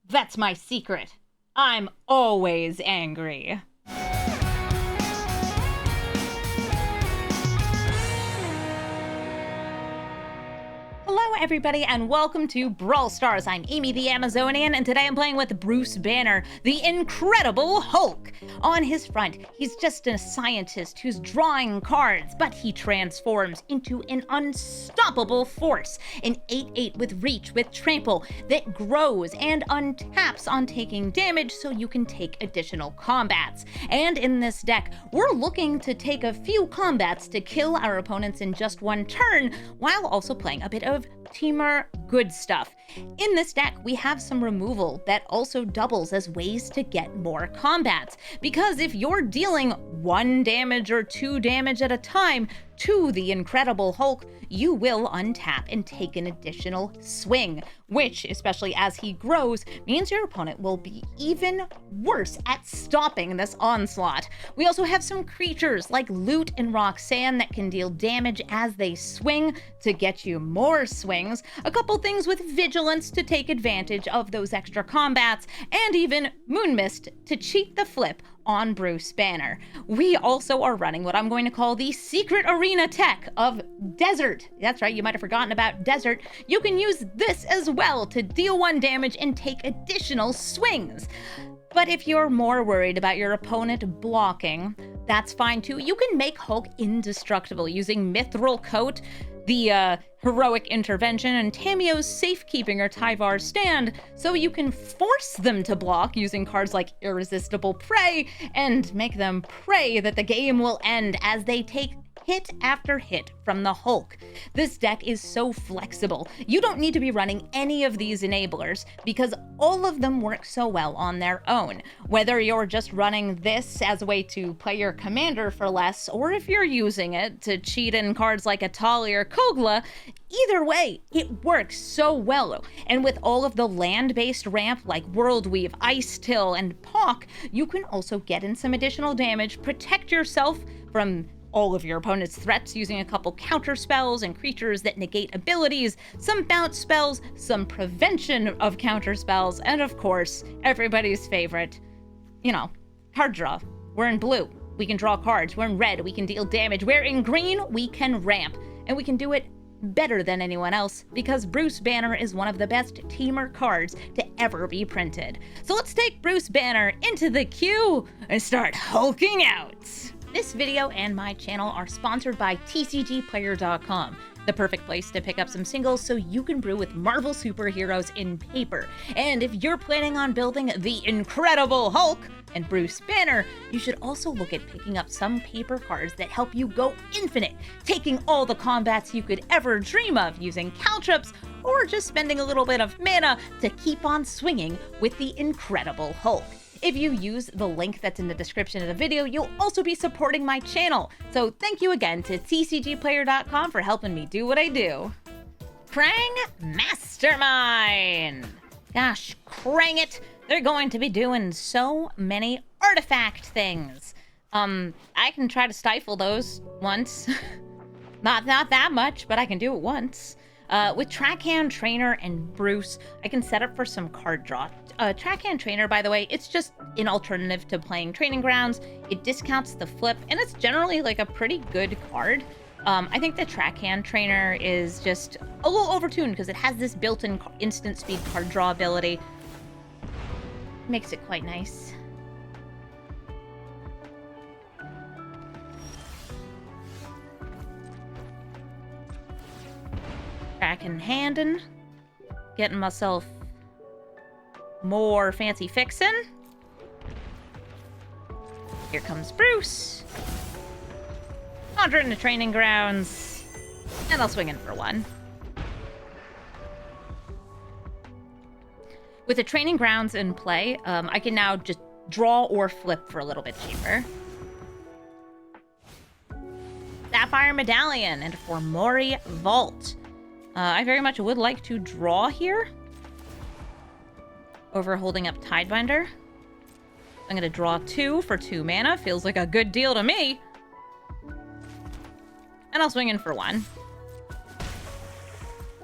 That's my secret. I'm always angry. Hello everybody and welcome to Brawl Stars. I'm Amy the Amazonian and today I'm playing with Bruce Banner, the Incredible Hulk. On his front, he's just a scientist who's drawing cards, but he transforms into an unstoppable force. An 8/8 with reach with trample that grows and untaps on taking damage so you can take additional combats. And in this deck, we're looking to take a few combats to kill our opponents in just one turn while also playing a bit of Teamer good stuff. In this deck, we have some removal that also doubles as ways to get more combats. Because if you're dealing 1 damage or 2 damage at a time to the Incredible Hulk, you will untap and take an additional swing, which, especially as he grows, means your opponent will be even worse at stopping this onslaught. We also have some creatures like Loot and Roxanne that can deal damage as they swing to get you more swings, a couple things with Vigilance to take advantage of those extra combats, and even Moonmist to cheat the flip on Bruce Banner. We also are running what I'm going to call the secret arena tech of Desert. That's right, you might have forgotten about Desert. You can use this as well to deal 1 damage and take additional swings. But if you're more worried about your opponent blocking, that's fine too. You can make Hulk indestructible using Mithril Coat, the Heroic Intervention, and Tamio's Safekeeping or Tyvar's Stand, so you can force them to block using cards like Irresistible Prey and make them pray that the game will end as they take hit after hit from the Hulk. This deck is so flexible. You don't need to be running any of these enablers because all of them work so well on their own. Whether you're just running this as a way to play your commander for less, or if you're using it to cheat in cards like Atali or Kogla, either way, it works so well. And with all of the land-based ramp like Worldweave, Ice Till, and Pawk, you can also get in some additional damage, protect yourself from all of your opponent's threats using a couple counter spells and creatures that negate abilities, some bounce spells, some prevention of counter spells, and of course, everybody's favorite, card draw. We're in blue, we can draw cards. We're in red, we can deal damage. We're in green, we can ramp. And we can do it better than anyone else because Bruce Banner is one of the best teamer cards to ever be printed. So let's take Bruce Banner into the queue and start hulking out. This video and my channel are sponsored by TCGplayer.com, the perfect place to pick up some singles so you can brew with Marvel superheroes in paper. And if you're planning on building the Incredible Hulk and Bruce Banner, you should also look at picking up some paper cards that help you go infinite, taking all the combats you could ever dream of using caltrops, or just spending a little bit of mana to keep on swinging with the Incredible Hulk. If you use the link that's in the description of the video, you'll also be supporting my channel. So thank you again to TCGplayer.com for helping me do what I do. Krang Mastermind! Gosh, Krang it! They're going to be doing so many artifact things. I can try to stifle those once. Not that much, but I can do it once. With Trackhand Trainer and Bruce, I can set up for some card draw. Trackhand Trainer, by the way, it's just an alternative to playing Training Grounds. It discounts the flip, and it's generally like a pretty good card. I think the Trackhand Trainer is just a little overtuned because it has this built-in instant speed card draw ability. Makes it quite nice. Tracking handin', getting myself more fancy fixin'. Here comes Bruce. Conjuring the Training Grounds, and I'll swing in for 1. With the Training Grounds in play, I can now just draw or flip for a little bit cheaper. Sapphire Medallion and for Mori Vault. I very much would like to draw here over holding up Tidebinder. I'm going to draw 2 for 2 mana. Feels like a good deal to me. And I'll swing in for 1.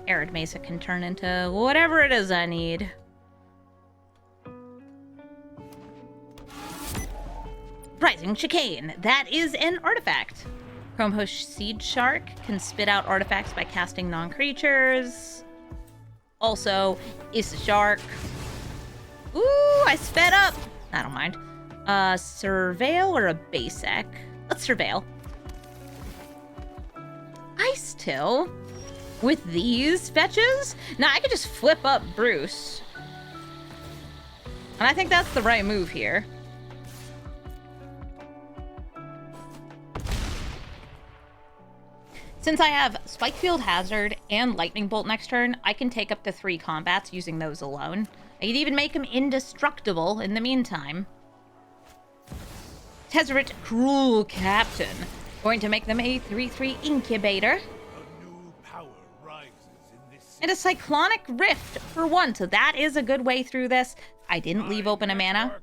Arid Mesa can turn into whatever it is I need. Surprising Chicane. That is an artifact. Chromehost Seed Shark can spit out artifacts by casting non-creatures. Also, is a shark. Ooh, I sped up. I don't mind. Surveil or a basic? Let's surveil. Ice Till with these fetches? Now I could just flip up Bruce. And I think that's the right move here. Since I have Spikefield Hazard and Lightning Bolt next turn, I can take up to 3 combats using those alone. I could even make them indestructible in the meantime. Tezzeret Cruel Captain. Going to make them a 3/3 Incubator. A new power rises in this And a Cyclonic Rift for 1, so that is a good way through this. I didn't leave open a mana.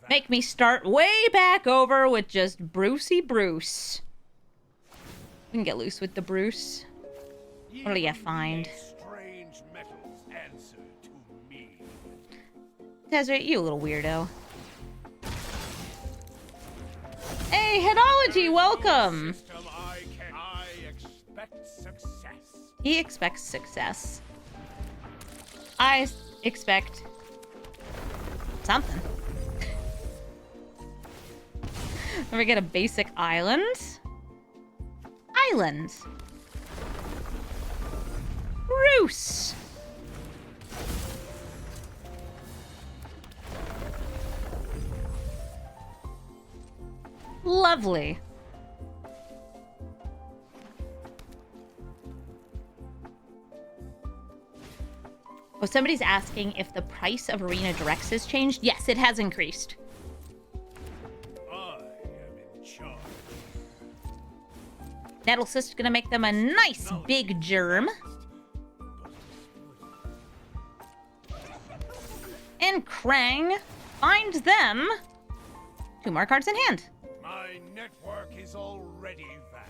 Make me start way back over with just Brucey Bruce. We can get loose with the Bruce. What do you find? Strange metals answer to me. Tezzeret, you little weirdo. Hey, Headology, welcome! I expect success. He expects success. I expect something. Let me get a basic island. Island. Bruce. Lovely. Oh, somebody's asking if the price of Arena Directs has changed. Yes, it has increased. I am in charge. Nettlecyst gonna make them a nice big germ. And Krang finds them 2 more cards in hand. My network is already vast.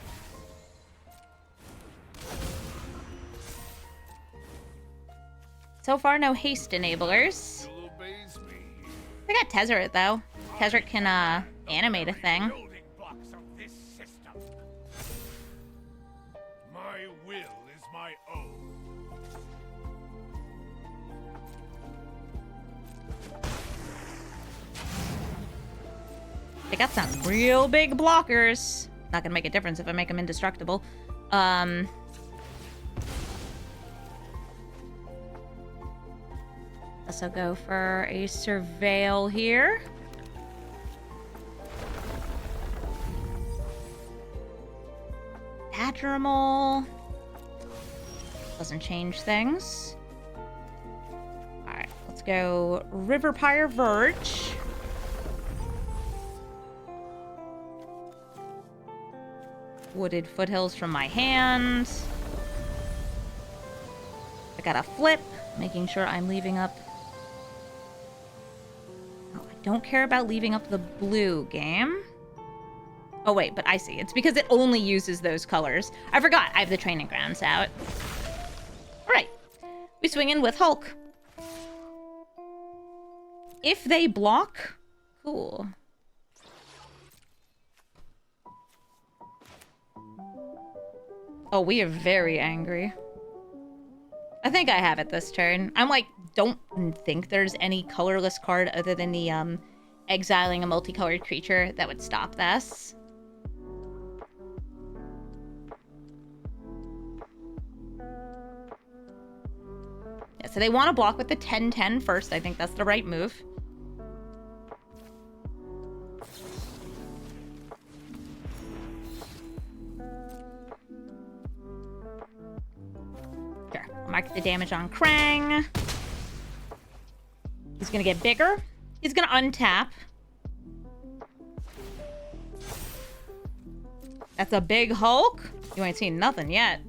So far, no haste enablers. Still obeys me. I got Tezzeret, though. Tezzeret can, animate a thing. Building blocks of this system. My will is my own. They got some real big blockers. Not gonna make a difference if I make them indestructible. Guess I'll go for a Surveil here. Hadrimal. Doesn't change things. Alright, let's go Riverpire Verge. Wooded Foothills from my hand. I got a flip, making sure I'm leaving up. Oh, I don't care about leaving up the blue game. Oh wait, but I see. It's because it only uses those colors. I forgot I have the training grounds out. Alright. We swing in with Hulk. If they block, cool. Oh, we are very angry. I think I have it this turn. I'm like, don't think there's any colorless card other than the exiling a multicolored creature that would stop this. Yeah, so they want to block with the 10-10 first. I think that's the right move. Mark the damage on Krang. He's gonna get bigger. He's gonna untap. That's a big Hulk. You ain't seen nothing yet.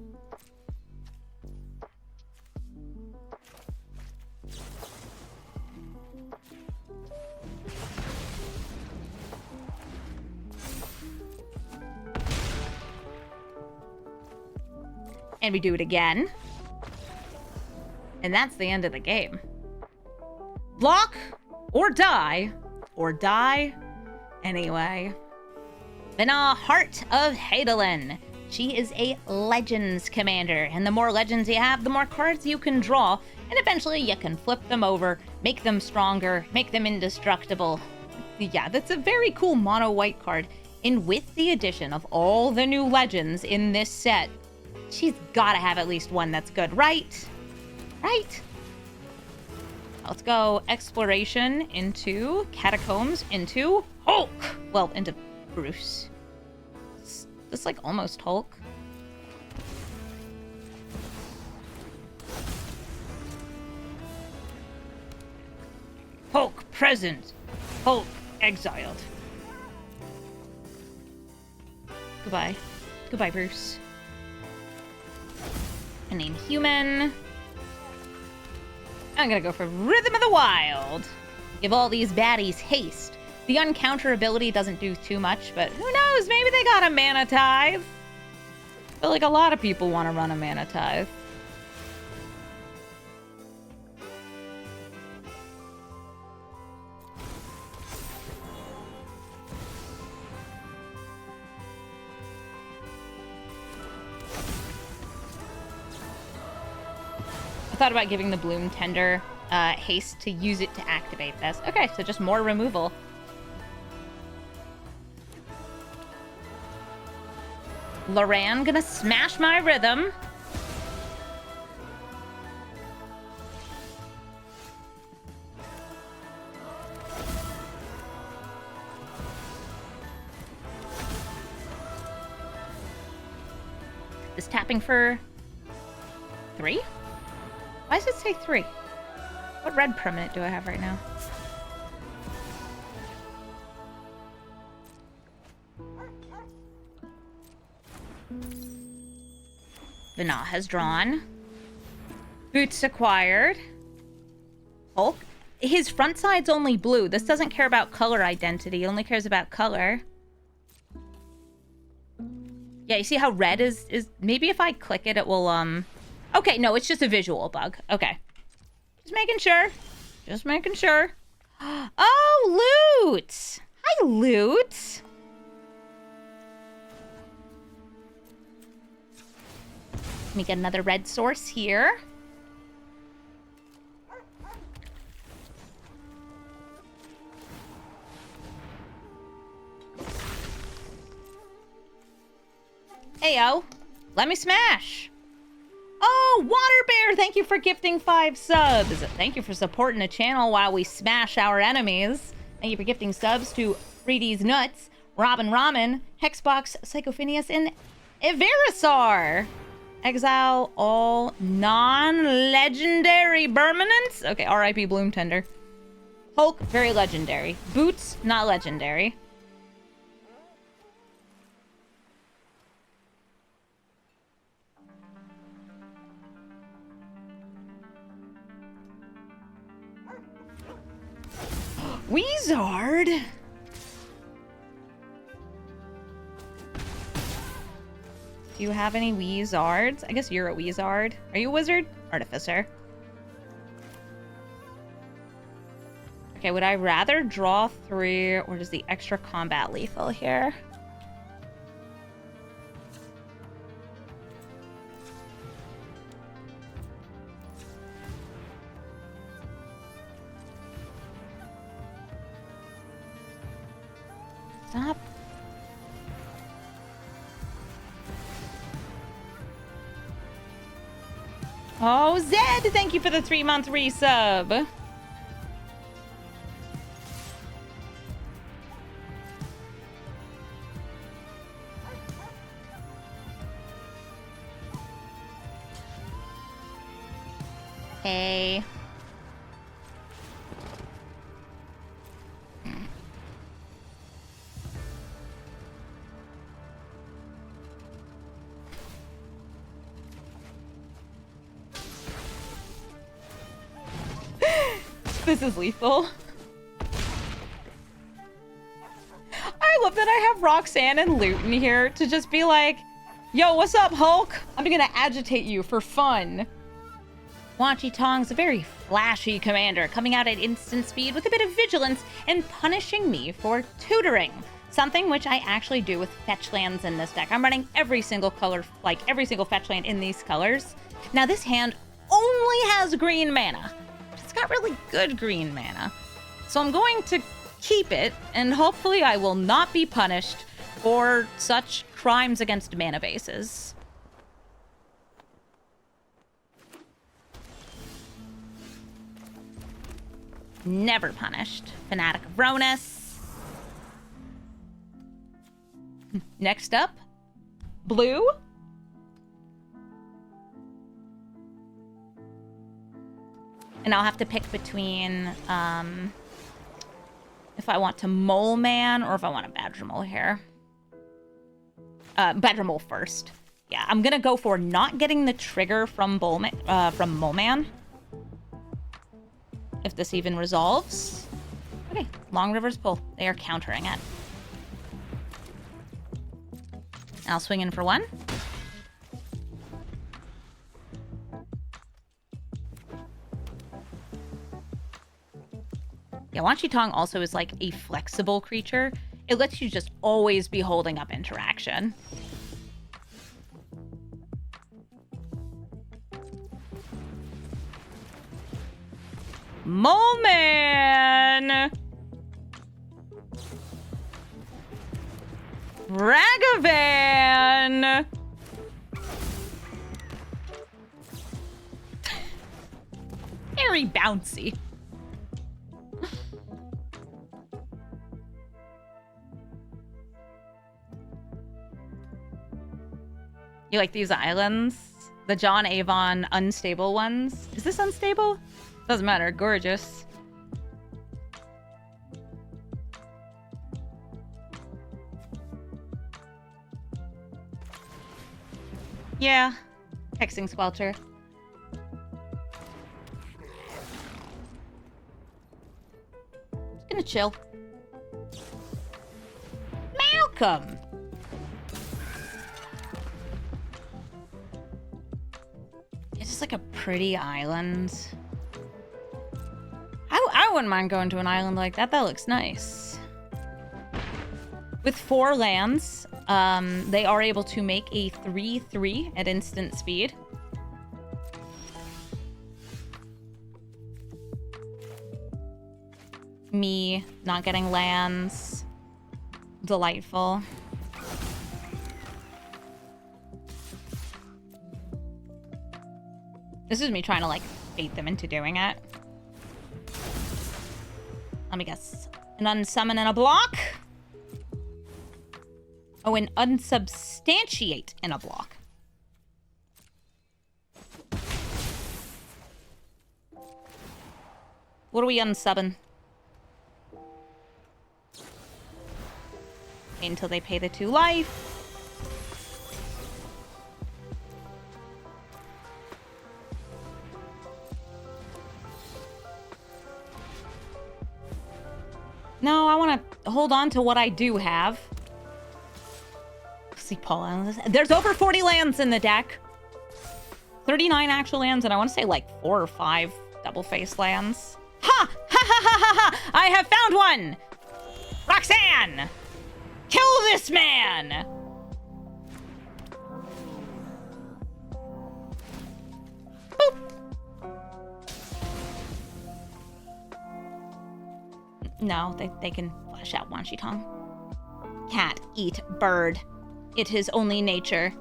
And we do it again. And that's the end of the game. Block or die Anyway. Venat, Heart of Hadolin. She is a Legends commander, and the more Legends you have, the more cards you can draw, and eventually you can flip them over, make them stronger, make them indestructible. Yeah, that's a very cool mono-white card, and with the addition of all the new Legends in this set, she's gotta have at least one that's good, right? Right? Let's go Exploration into Catacombs into Hulk! Well, into Bruce. This like almost Hulk. Hulk present. Hulk exiled. Goodbye. Goodbye, Bruce. I name human. I'm gonna go for Rhythm of the Wild. Give all these baddies haste. The uncounter ability doesn't do too much, but who knows? Maybe they got a mana tithe. I feel like a lot of people want to run a mana tithe. I thought about giving the Bloom Tender haste to use it to activate this. Okay, so just more removal. Loran gonna smash my rhythm. Is tapping for 3? Why does it say 3? What red permanent do I have right now? Venat has drawn. Boots acquired. Hulk. His front side's only blue. This doesn't care about color identity. It only cares about color. Yeah, you see how red is... Maybe if I click it, it will, Okay, no, it's just a visual bug. Okay. Just making sure. Just making sure. Oh, Loot! Hi, Loot! Let me get another red source here. Heyo, let me smash. Oh, Water Bear, thank you for gifting 5 subs. Thank you for supporting the channel while we smash our enemies. Thank you for gifting subs to 3D's Nuts, Robin Ramen, Hexbox, Psychophinius, and Everisar. Exile all non-legendary permanents. Okay, RIP Bloom Tender. Hulk, very legendary. Boots, not legendary. Weezard? Do you have any Weezards? I guess you're a Weezard. Are you a wizard? Artificer. Okay, would I rather draw 3 or does the extra combat lethal here? Stop. Oh, Zed, thank you for the 3-month resub. Hey. This is lethal. I love that I have Roxanne and Loot in here to just be like, yo, what's up, Hulk? I'm gonna agitate you for fun. Wanchi Tong's a very flashy commander, coming out at instant speed with a bit of vigilance and punishing me for tutoring. Something which I actually do with fetch lands in this deck. I'm running every single color, like every single fetch land in these colors. Now this hand only has green mana. It's got really good green mana. So I'm going to keep it, and hopefully I will not be punished for such crimes against mana bases. Never punished. Fanatic of Ronus. Next up, blue. And I'll have to pick between if I want to Mole Man or if I want to Badger Mole here. Badger Mole first. Yeah, I'm gonna go for not getting the trigger from Mole Man. If this even resolves. Okay, Long River's Pull. They are countering it. I'll swing in for one. Yeah, Wanchi Tong also is like a flexible creature. It lets you just always be holding up interaction. Mole Man! Ragavan! Very bouncy. You like these islands? The John Avon unstable ones? Is this unstable? Doesn't matter. Gorgeous. Yeah. Hexing Squelcher. Just gonna chill. Malcolm! It's just like a pretty island. I wouldn't mind going to an island like that. That looks nice. With 4 lands, they are able to make a 3/3 at instant speed. Me not getting lands. Delightful. This is me trying to, like, bait them into doing it. Let me guess. An unsummon and a block? Oh, an unsubstantiate in a block. What do we unsubbing? Until they pay the 2 life. No, I want to hold on to what I do have. See, Paul, there's over 40 lands in the deck. 39 actual lands, and I want to say like 4 or 5 double-face lands. Ha! Ha ha ha ha ha! I have found one! Roxanne! Kill this man! Boop! No, they can flash out Wanchi Tong. Cat, eat, bird. It is only nature.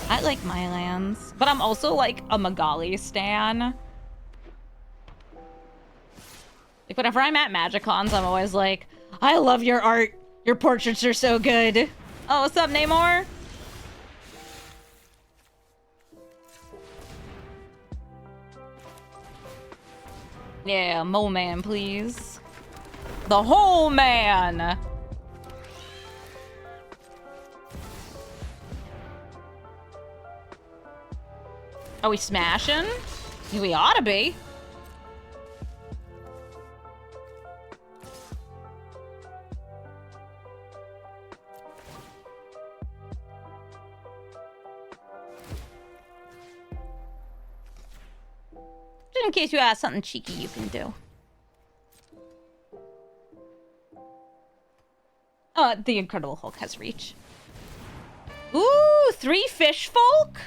I like my lands, but I'm also like a Magali stan. Like whenever I'm at Magicons, I'm always like, I love your art. Your portraits are so good. Oh, what's up, Namor? Yeah, Mole Man, please. The whole man! Are we smashing? We ought to be. in case you have something cheeky you can do. Oh, the Incredible Hulk has reach. Ooh, 3 fish folk?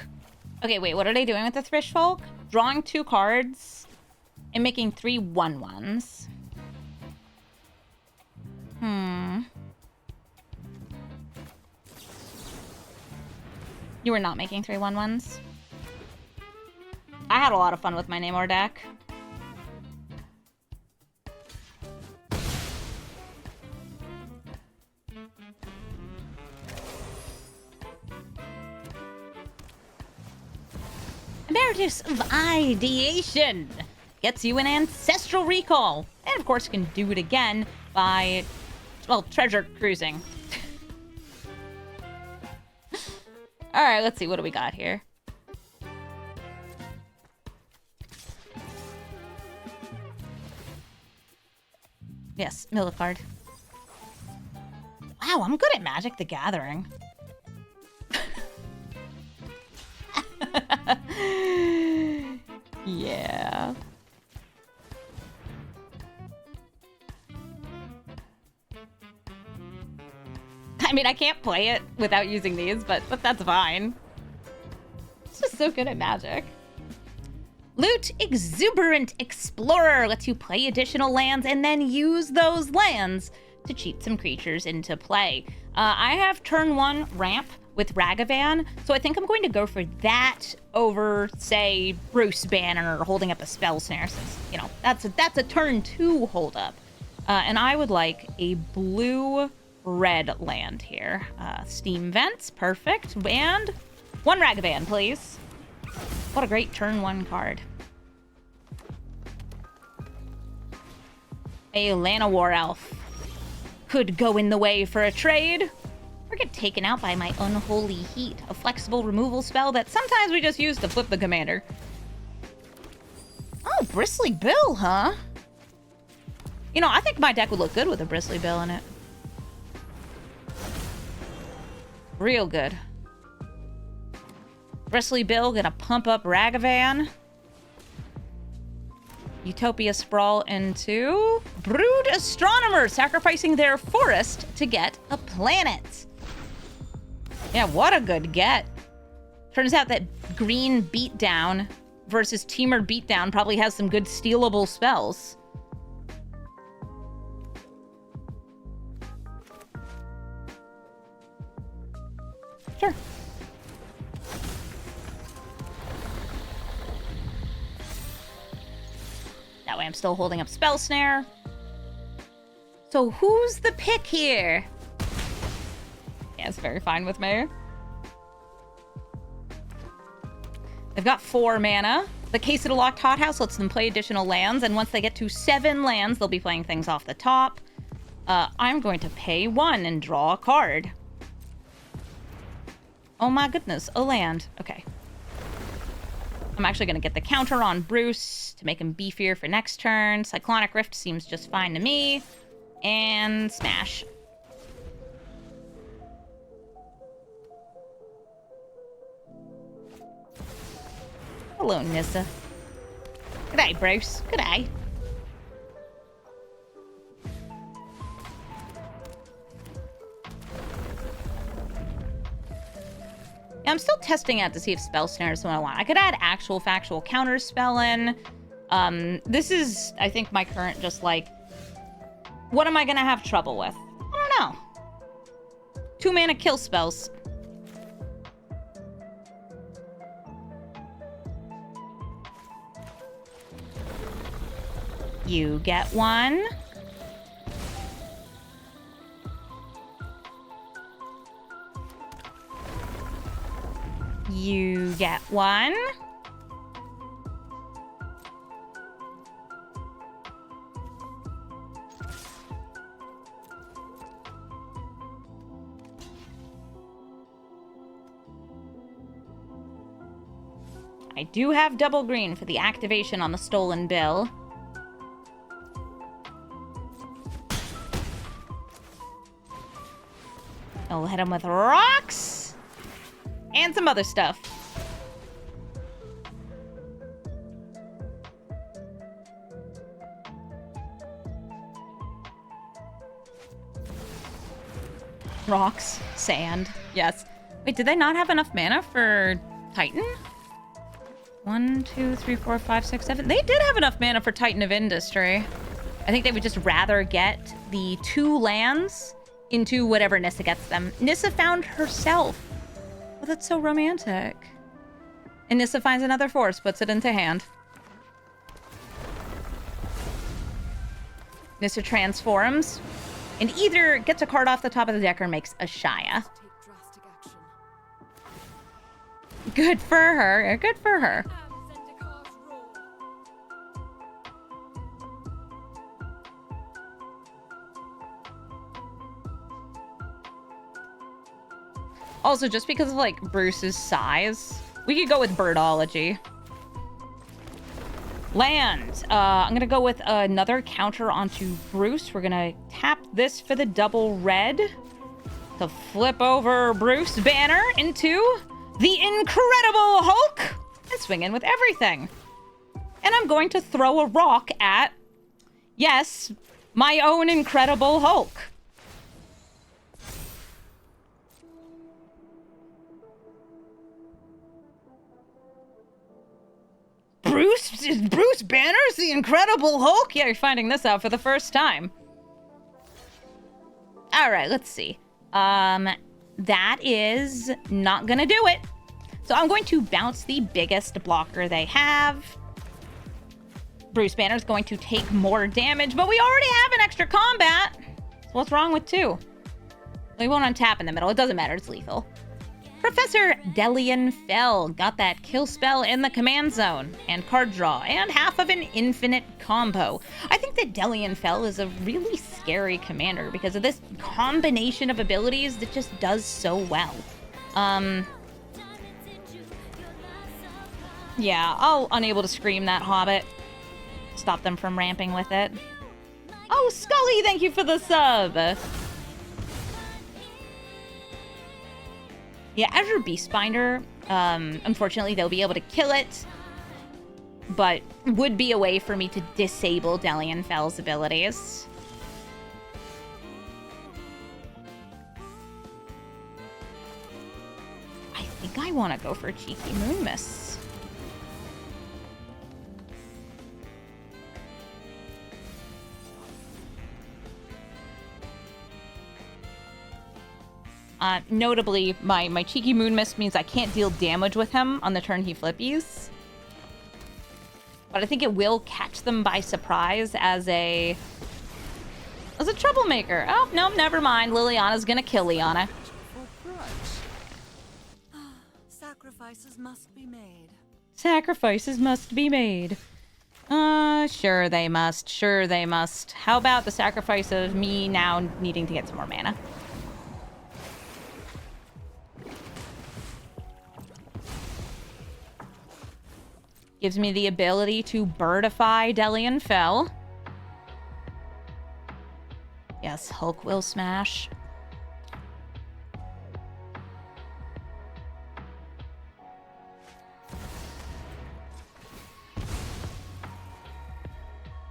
Okay, wait, what are they doing with the fish folk? Drawing 2 cards and making 3 1/1s. You were not making 3 1/1s? I had a lot of fun with my Namor deck. Emeritus of Ideation gets you an Ancestral Recall. And of course, you can do it again by, well, treasure cruising. Alright, let's see. What do we got here? Yes, mill a card. Wow, I'm good at Magic the Gathering. Yeah. I mean, I can't play it without using these, but that's fine. It's just so good at Magic. Loot Exuberant Explorer lets you play additional lands and then use those lands to cheat some creatures into play. I have turn 1 ramp with Ragavan, so I think I'm going to go for that over, say, Bruce Banner holding up a spell snare, since, you know, that's a turn 2 hold up. And I would like a blue-red land here. Steam Vents, perfect. And 1 Ragavan, please. What a great turn 1 card. A Lana War Elf could go in the way for a trade, or get taken out by my Unholy Heat, a flexible removal spell that sometimes we just use to flip the commander. Oh, Bristly Bill, huh? You know, I think my deck would look good with a Bristly Bill in it. Real good. Bristly Bill gonna pump up Ragavan. Utopia Sprawl into Brood Astronomer, sacrificing their forest to get a planet. Yeah, what a good get. Turns out that green Beatdown versus Teamer Beatdown probably has some good stealable spells. Sure. That way I'm still holding up Spell Snare. So who's the pick here? Yeah, it's very fine with me. They've got 4 mana. The Case of the Locked Hothouse lets them play additional lands, and once they get to 7 lands, they'll be playing things off the top. I'm going to pay 1 and draw a card. Oh my goodness, a land. Okay. I'm actually going to get the counter on Bruce to make him beefier for next turn. Cyclonic Rift seems just fine to me. And smash. Hello, Nissa. G'day, Bruce. G'day. Yeah, I'm still testing out to see if Spell Snare is what I want. I could add actual factual counter spell in. This is, I think, my current just like, what am I gonna have trouble with? I don't know. 2 mana kill spells. You get 1. You get 1. I do have double green for the activation on the Stolen Bill. I'll hit him with rocks and some other stuff. Rocks, sand, yes. Wait, did they not have enough mana for Titan? 1, 2, 3, 4, 5, 6, 7. They did have enough mana for Titan of Industry. I think they would just rather get the 2 lands into whatever Nissa gets them. Nissa found herself. Oh, that's so romantic. And Nissa finds another force, puts it into hand. Nissa transforms, and either gets a card off the top of the deck or makes a Shia. Good for her. Good for her. Also, just because of, like, Bruce's size, we could go with Birdology. Land. I'm gonna go with another counter onto Bruce. We're gonna tap this for the double red to flip over Bruce Banner into the Incredible Hulk and swing in with everything. And I'm going to throw a rock at, yes, my own Incredible Hulk. Bruce Banner's the Incredible Hulk? Yeah, you're finding this out for the first time. All right, let's see. That is not gonna do it. So I'm going to bounce the biggest blocker they have. Bruce Banner's going to take more damage, but we already have an extra combat. So what's wrong with 2? We won't untap in the middle. It doesn't matter. It's lethal. Professor Dellian Fel got that kill spell in the command zone, and card draw, and half of an infinite combo. I think that Dellian Fel is a really scary commander because of this combination of abilities that just does so well. Yeah, I'll unable to scream that Hobbit. Stop them from ramping with it. Oh, Scully, thank you for the sub! Yeah, Azure Beastbinder, unfortunately, they'll be able to kill it, but would be a way for me to disable Dellian Fel's abilities. I think I want to go for Cheeky Moon Mists. Notably, my Cheeky Moon Mist means I can't deal damage with him on the turn he flippies. But I think it will catch them by surprise as a troublemaker. Oh, no, never mind. Liliana's gonna kill Liana. Sacrifices must be made. Sacrifices must be made. Sure they must. Sure they must. How about the sacrifice of me now needing to get some more mana? Gives me the ability to birdify Dellian Fel. Yes, Hulk will smash.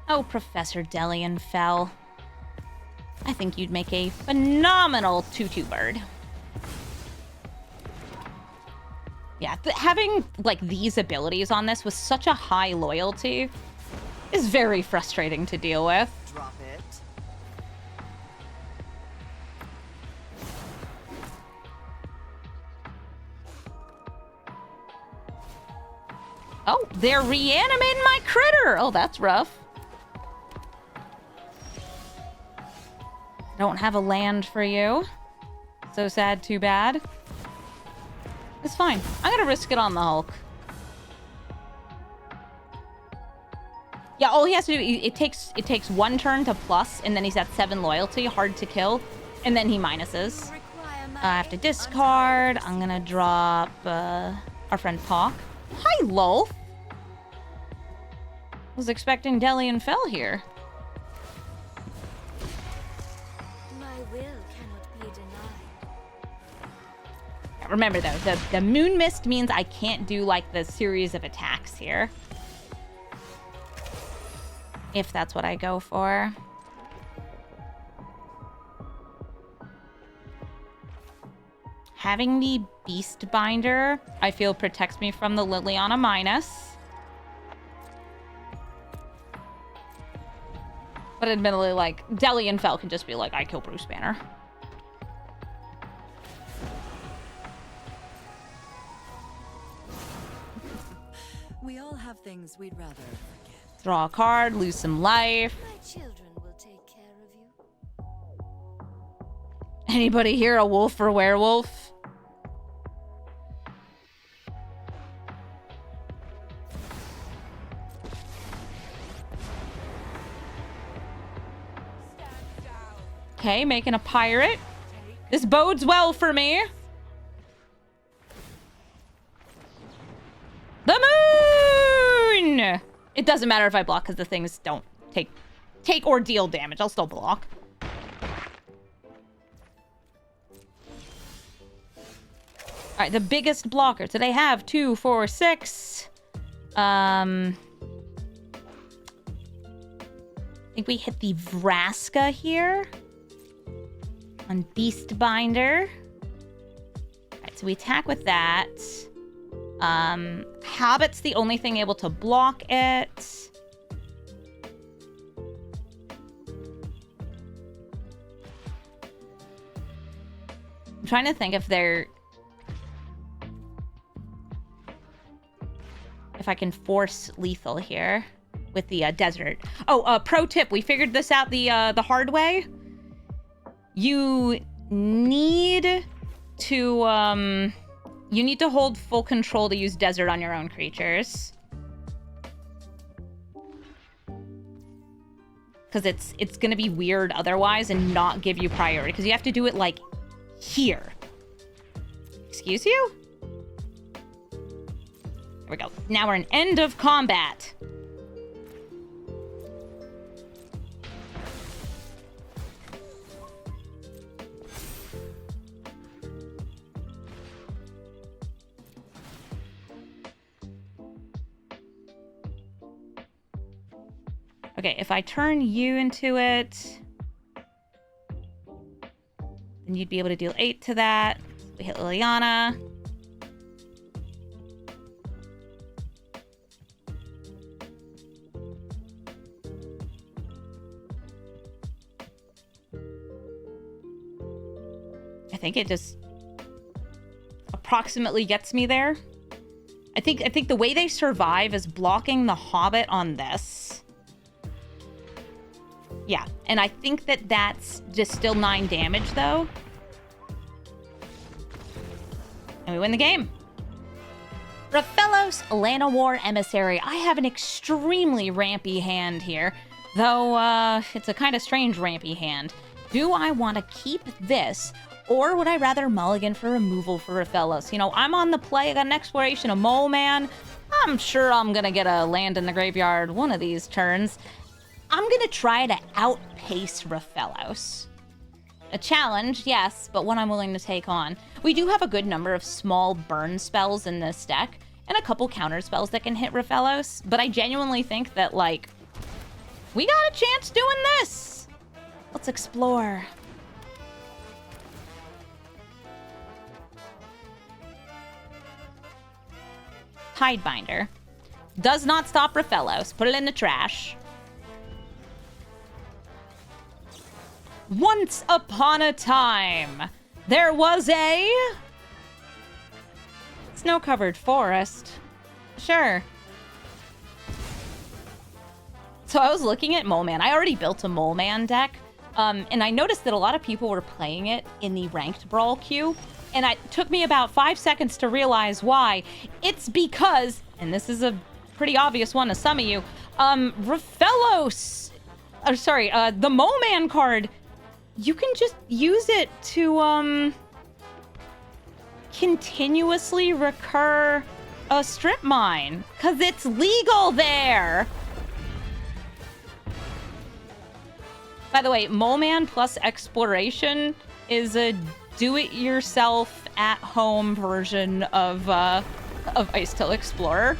Oh, Professor Dellian Fel. I think you'd make a phenomenal 2/2 bird. Yeah, having, like, these abilities on this with such a high loyalty is very frustrating to deal with. Drop it. Oh, they're reanimating my critter! Oh, that's rough. Don't have a land for you. So sad, too bad. It's fine. I'm gonna risk it on the Hulk. Yeah, all he has to do, it takes 1 turn to plus, and then he's at 7 loyalty, hard to kill, and then he minuses. I have to discard. I'm gonna drop our friend Hawk. Hi, Lolth. Was expecting Dellian Fel here. My will cannot be denied. Remember, though, the Moon Mist means I can't do, like, the series of attacks here. If that's what I go for. Having the Beast Binder, I feel, protects me from the Liliana minus. But admittedly, like, Dellian Fel can just be like, I kill Bruce Banner. We all have things we'd rather forget. Draw a card, lose some life. My children will take care of you. Anybody here a wolf or werewolf? Okay, making a pirate. This bodes well for me. The moon! It doesn't matter if I block because the things don't take or deal damage. I'll still block. All right, the biggest blocker. So they have 2, 4, 6. I think we hit the Vraska here on Beast Binder. All right, so we attack with that. Habit's the only thing able to block it. I'm trying to think if I can force lethal here with the desert. Oh, pro tip, we figured this out the hard way. You need to hold full control to use desert on your own creatures. Because it's gonna be weird otherwise and not give you priority. Because you have to do it like here. Excuse you? There we go. Now we're in end of combat. Okay, if I turn you into it, then you'd be able to deal 8 to that. We hit Liliana. I think it just approximately gets me there. I think the way they survive is blocking the Hobbit on this. Yeah, and I think that's just still 9 damage, though. And we win the game. Rofellos, Llanowar Emissary. I have an extremely rampy hand here, though it's a kind of strange rampy hand. Do I want to keep this, or would I rather mulligan for removal for Rofellos? You know, I'm on the play, I got an exploration, a mole man. I'm sure I'm going to get a land in the graveyard one of these turns. I'm going to try to outpace Rofellos. A challenge, yes, but one I'm willing to take on. We do have a good number of small burn spells in this deck, and a couple counter spells that can hit Rofellos, but I genuinely think that, like, we got a chance doing this! Let's explore. Tidebinder. Does not stop Rofellos. Put it in the trash. Once upon a time, there was a snow-covered forest. Sure. So I was looking at Mole Man. I already built a Mole Man deck, and I noticed that a lot of people were playing it in the ranked Brawl queue, and it took me about 5 seconds to realize why. It's because, and this is a pretty obvious one to some of you, Rofellos, the Mole Man card, you can just use it to, continuously recur a strip mine, because it's legal there. By the way, Mole Man plus Exploration is a do-it-yourself at-home version of Icetail Explorer.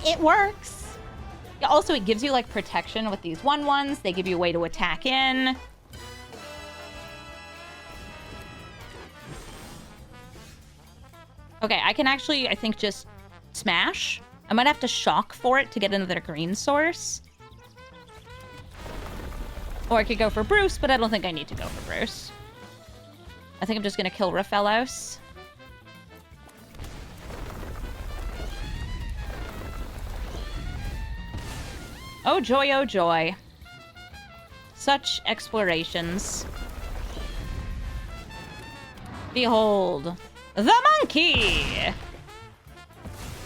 It works. Also, it gives you, like, protection with these 1/1s. They give you a way to attack in. Okay, I can actually, I think, just smash. I might have to shock for it to get another green source. Or I could go for Bruce, but I don't think I need to go for Bruce. I think I'm just going to kill Rofellos. Oh joy, oh joy. Such explorations. Behold, the monkey!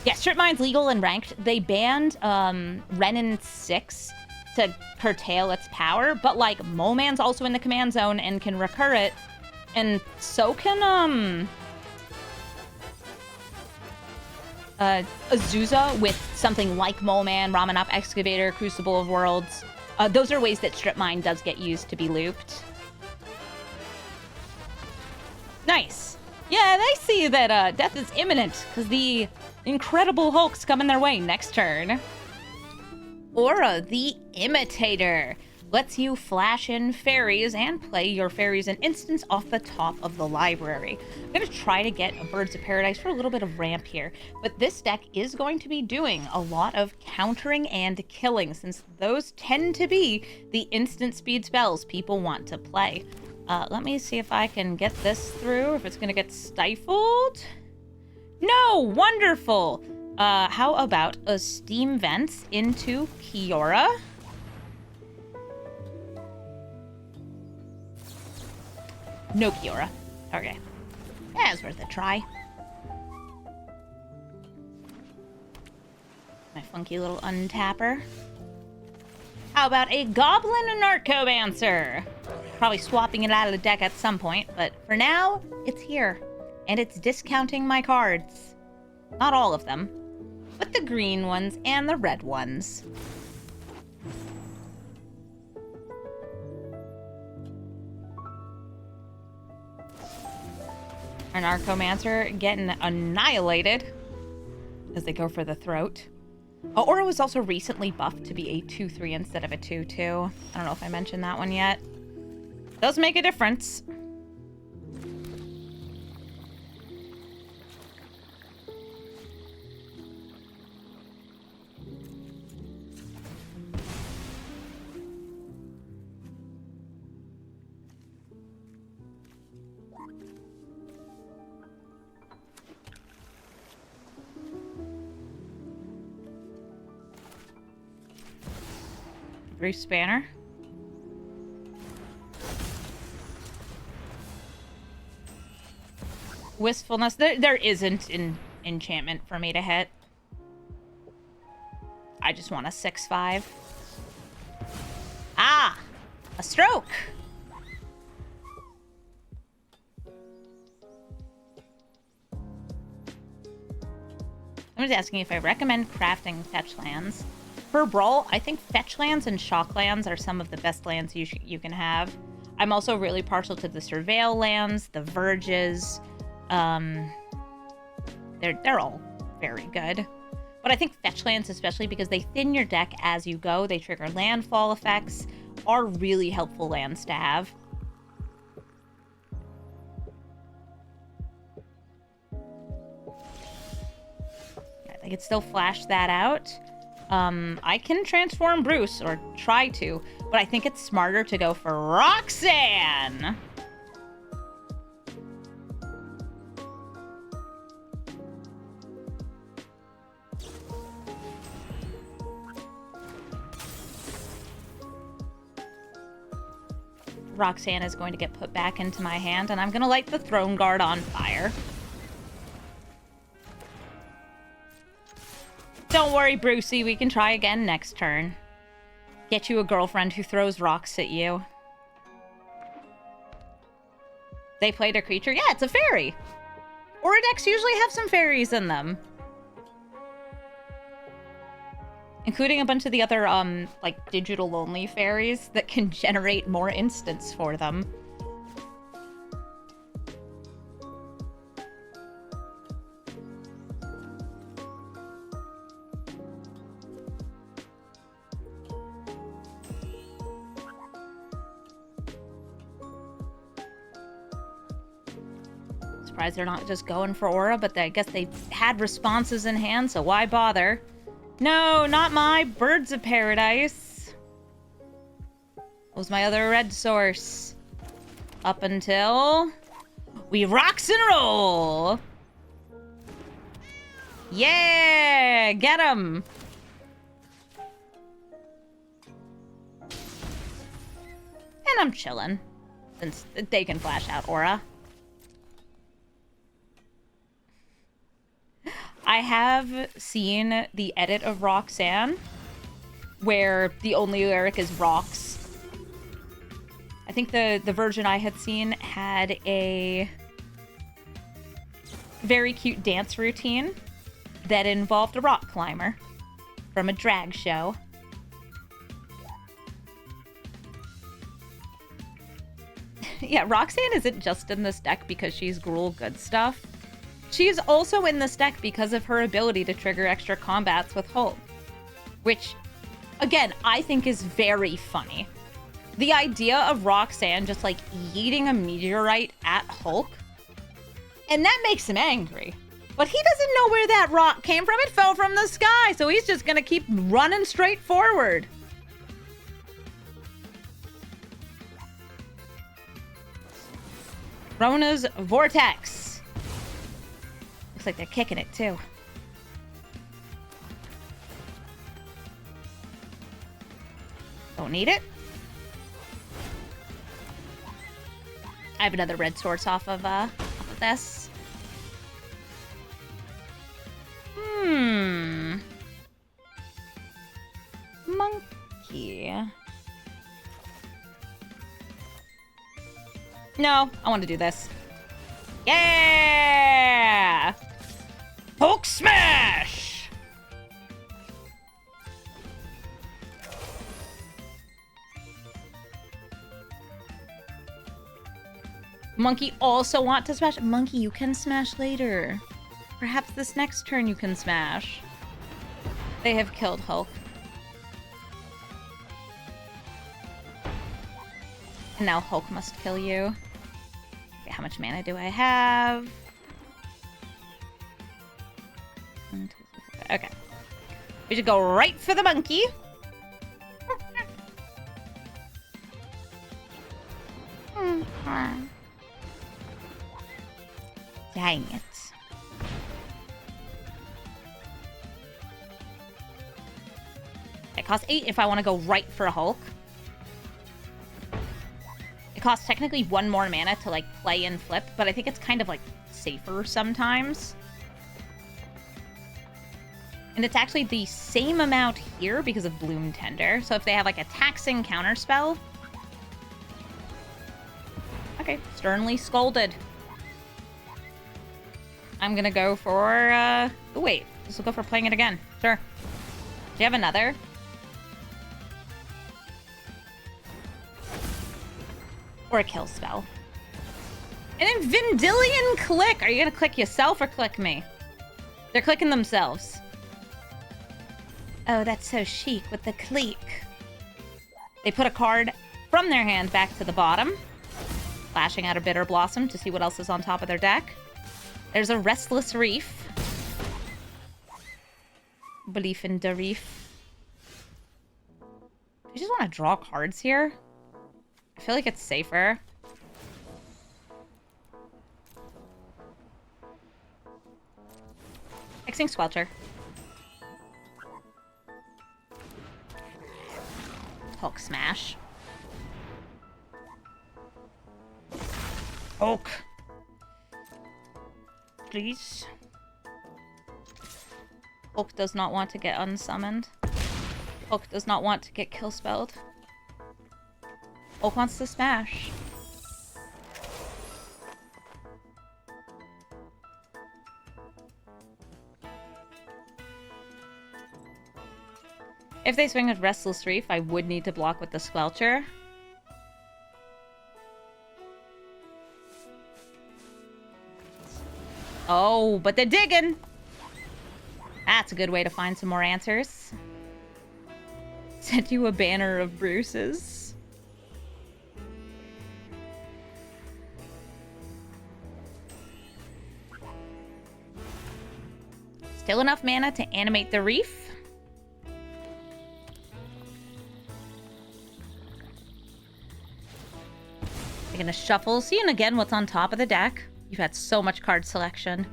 Yeah, strip mine's legal and ranked. They banned Renin 6 to curtail its power, but like Moman's also in the command zone and can recur it, and so can Azusa with something like Moleman, Ramanop Excavator, Crucible of Worlds. Those are ways that strip mine does get used to be looped. Nice. Yeah, they see that death is imminent because the Incredible Hulk's coming their way next turn. Oura, the Imitator, lets you flash in fairies and play your fairies and instants off the top of the library. I'm going to try to get a Birds of Paradise for a little bit of ramp here, but this deck is going to be doing a lot of countering and killing, since those tend to be the instant speed spells people want to play. Let me see if I can get this through, if it's going to get stifled. No! Wonderful! How about a Steam Vents into Kiora? No Kiora. Okay. Yeah, it's worth a try. My funky little untapper. How about a Goblin Narcomancer? Probably swapping it out of the deck at some point, but for now, it's here. And it's discounting my cards. Not all of them, but the green ones and the red ones. Our Narcomancer getting annihilated as they go for the throat. Oura was also recently buffed to be a 2/3 instead of a 2/2. I don't know if I mentioned that one yet. Does make a difference. Bruce Banner. Wistfulness. There isn't an enchantment for me to hit. I just want a 6/5. Ah! A stroke! Someone's asking if I recommend crafting fetch lands. For Brawl, I think fetch lands and shock lands are some of the best lands you can have. I'm also really partial to the Surveil lands, the Verges. They're all very good. But I think fetch lands, especially because they thin your deck as you go, they trigger landfall effects, are really helpful lands to have. I could still flash that out. I can transform Bruce, or try to, but I think it's smarter to go for Roxanne! Roxanne is going to get put back into my hand, and I'm going to light the Throne Guard on fire. Don't worry, Brucey, we can try again next turn. Get you a girlfriend who throws rocks at you. They played a creature? Yeah, it's a fairy! Aura decks usually have some fairies in them. Including a bunch of the other, like, digital-only fairies that can generate more instants for them. surprised they're not just going for Aura, but I guess they had responses in hand, so why bother? No, not my Birds of Paradise. What was my other red source? Up until we rocks and roll. Yeah, get him. And I'm chilling, since they can flash out Aura. I have seen the edit of Roxanne, where the only lyric is rocks. I think the version I had seen had a very cute dance routine that involved a rock climber from a drag show. Yeah, Roxanne isn't just in this deck because she's Gruul good stuff. She's also in this deck because of her ability to trigger extra combats with Hulk. Which, again, I think is very funny. The idea of Roxanne just, like, yeeting a meteorite at Hulk. And that makes him angry. But he doesn't know where that rock came from. It fell from the sky, so he's just gonna keep running straight forward. Rona's Vortex. Looks like they're kicking it, too. Don't need it. I have another red source off of this. Monkey. No, I want to do this. Yeah! Hulk smash! Monkey also want to smash? Monkey, you can smash later. Perhaps this next turn you can smash. They have killed Hulk. And now Hulk must kill you. Okay, how much mana do I have? Okay. We should go right for the monkey. Dang it. It costs 8 if I want to go right for Hulk. It costs technically 1 more mana to, like, play and flip, but I think it's kind of, like, safer sometimes. And it's actually the same amount here because of Bloom Tender. So if they have, like, a taxing counterspell... Okay, Sternly Scolded. I'm gonna go for, oh, wait. This will go for playing it again. Sure. Do you have another? Or a kill spell. And then Vendilion Click! Are you gonna click yourself or click me? They're clicking themselves. Oh, that's so chic with the click. They put a card from their hand back to the bottom. Flashing out a Bitter Blossom to see what else is on top of their deck. There's a Restless Reef. Belief in the Reef. I just want to draw cards here. I feel like it's safer. Hexing Squelcher. Hulk smash. Hulk. Please. Hulk does not want to get unsummoned. Hulk does not want to get kill spelled. Hulk wants to smash. If they swing with Restless Reef, I would need to block with the Squelcher. Oh, but they're digging! That's a good way to find some more answers. Send you a banner of Bruce's. Still enough mana to animate the reef. We're gonna shuffle, seeing again what's on top of the deck. You've had so much card selection.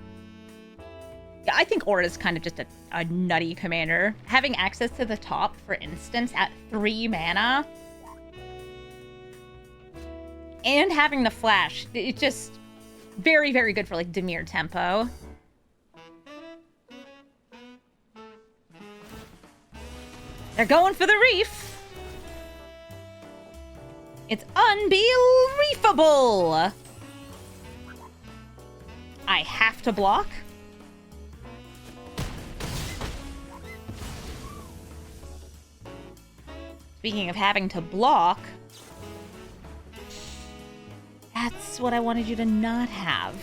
Yeah, I think Oura is kind of just a nutty commander. Having access to the top, for instance, at 3 mana. And having the flash, it's just very, very good for, like, Dimir tempo. They're going for the reef. It's unbelievable. I have to block. Speaking of having to block, that's what I wanted you to not have.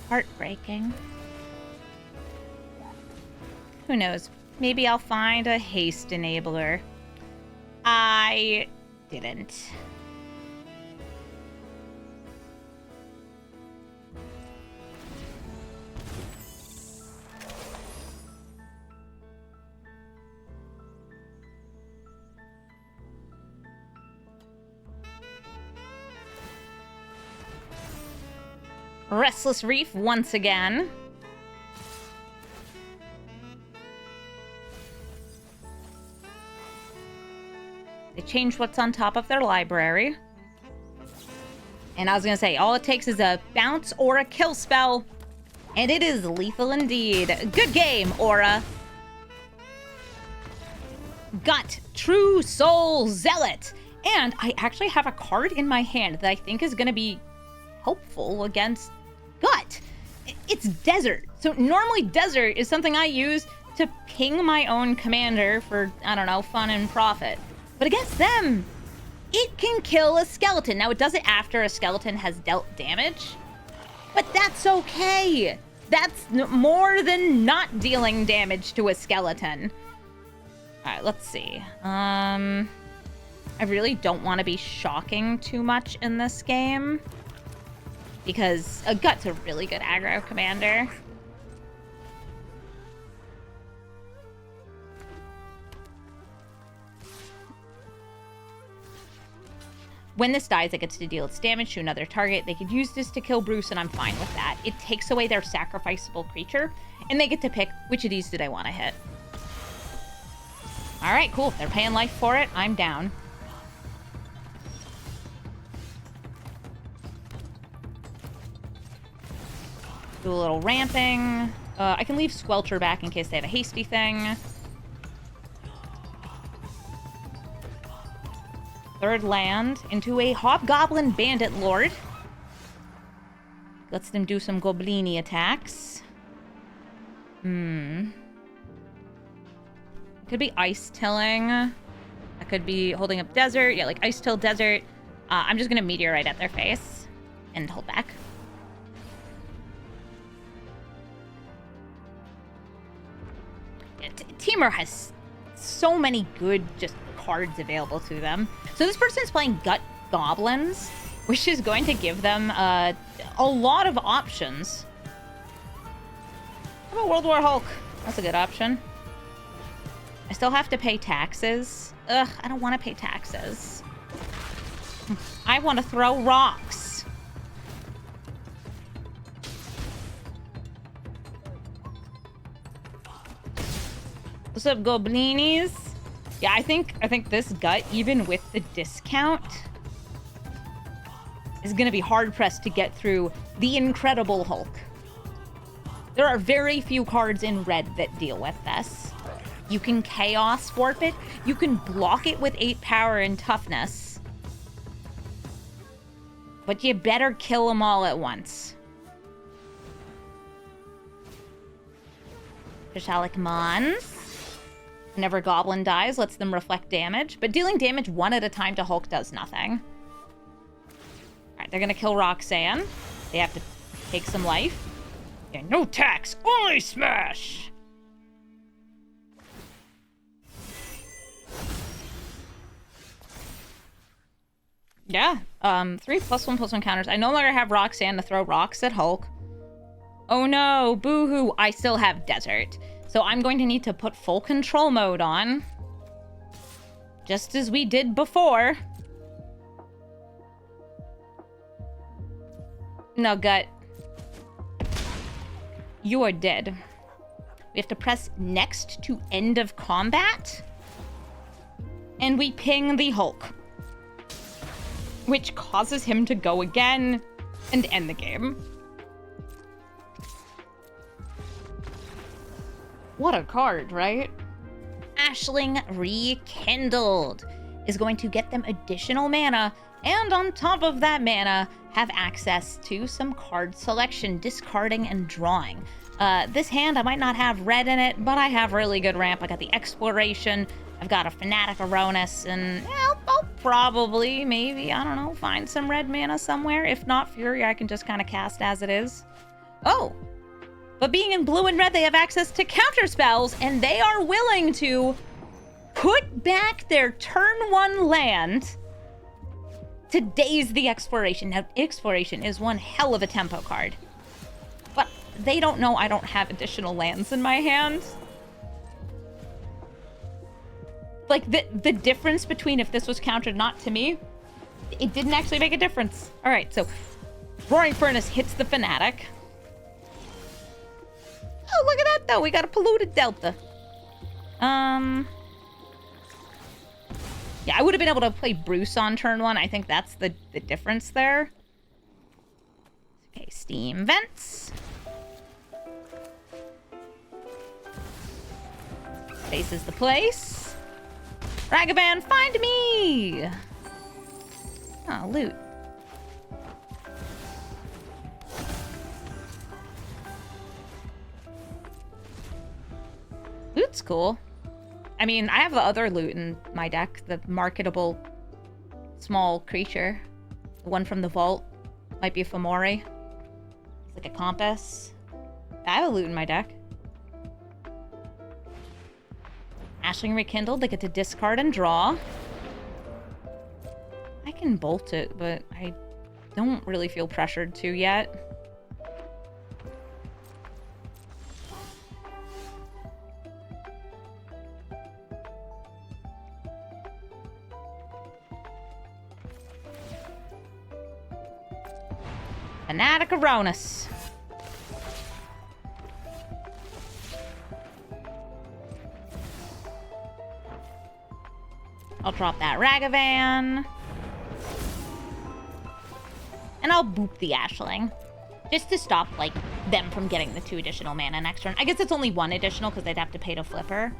Heartbreaking. Who knows? Maybe I'll find a haste enabler. I didn't. Restless Reef once again. They changed what's on top of their library. And I was going to say, all it takes is a bounce or a kill spell. And it is lethal indeed. Good game, Oura. Got True Soul Zealot. And I actually have a card in my hand that I think is going to be helpful against Gut. It's Desert. So normally Desert is something I use to ping my own commander for, I don't know, fun and profit. But against them, it can kill a skeleton. Now, it does it after a skeleton has dealt damage, but that's okay. That's more than not dealing damage to a skeleton. All right, let's see. I really don't want to be shocking too much in this game because a Gut's a really good aggro commander. When this dies, it gets to deal its damage to another target. They could use this to kill Bruce, and I'm fine with that. It takes away their sacrificable creature, and they get to pick which of these do they want to hit. All right, cool. They're paying life for it. I'm down. Do a little ramping. I can leave Squelcher back in case they have a hasty thing. Third land into a Hobgoblin Bandit Lord. Lets them do some Goblini attacks. Could be Ice Tilling. That could be holding up Desert. Yeah, like Ice Till Desert. I'm just going to Meteorite at their face and hold back. Yeah, Temur has so many good just cards available to them. So this person's playing Gut Goblins, which is going to give them a lot of options. How about World War Hulk? That's a good option. I still have to pay taxes. Ugh, I don't want to pay taxes. I want to throw rocks. What's up, Goblinis? Yeah, I think this Gut, even with the discount, is going to be hard-pressed to get through the Incredible Hulk. There are very few cards in red that deal with this. You can Chaos Warp it. You can block it with 8 power and toughness. But you better kill them all at once. Pishalik Mons. Whenever Goblin dies, lets them reflect damage. But dealing damage one at a time to Hulk does nothing. Alright, they're gonna kill Roxanne. They have to take some life. Yeah, no tax, only smash! Yeah, 3+1/+1 counters. I no longer have Roxanne to throw rocks at Hulk. Oh no, boo-hoo. I still have Desert. So I'm going to need to put full control mode on. Just as we did before. No, Gut. You are dead. We have to press next to end of combat. And we ping the Hulk. Which causes him to go again and end the game. What a card, right? Ashling Rekindled is going to get them additional mana, and on top of that mana, have access to some card selection, discarding, and drawing. This hand, I might not have red in it, but I have really good ramp. I got the Exploration, I've got a Fanatic Aronis, and I'll probably, maybe, I don't know, find some red mana somewhere. If not Fury, I can just kind of cast as it is. Oh! But being in blue and red, they have access to counter spells, and they are willing to put back their turn 1 land to daze the Exploration. Now, Exploration is one hell of a tempo card. But they don't know I don't have additional lands in my hand. Like, the difference between if this was countered not to me, it didn't actually make a difference. All right, so Roaring Furnace hits the Fanatic. Oh, look at that, though. We got a polluted Delta. Yeah, I would have been able to play Bruce on turn 1. I think that's the difference there. Okay, Steam Vents. Faces the place. Ragavan, find me! Oh, loot. Loot's cool. I mean, I have the other loot in my deck, the marketable small creature. The one from the vault. Might be a Fomori. It's like a compass. I have a loot in my deck. Ashling Rekindled, they get to discard and draw. I can bolt it, but I don't really feel pressured to yet. Fanatic Aronis. I'll drop that Ragavan. And I'll boop the Ashling. Just to stop, like, them from getting the 2 additional mana next turn. I guess it's only 1 additional because they'd have to pay to flip her.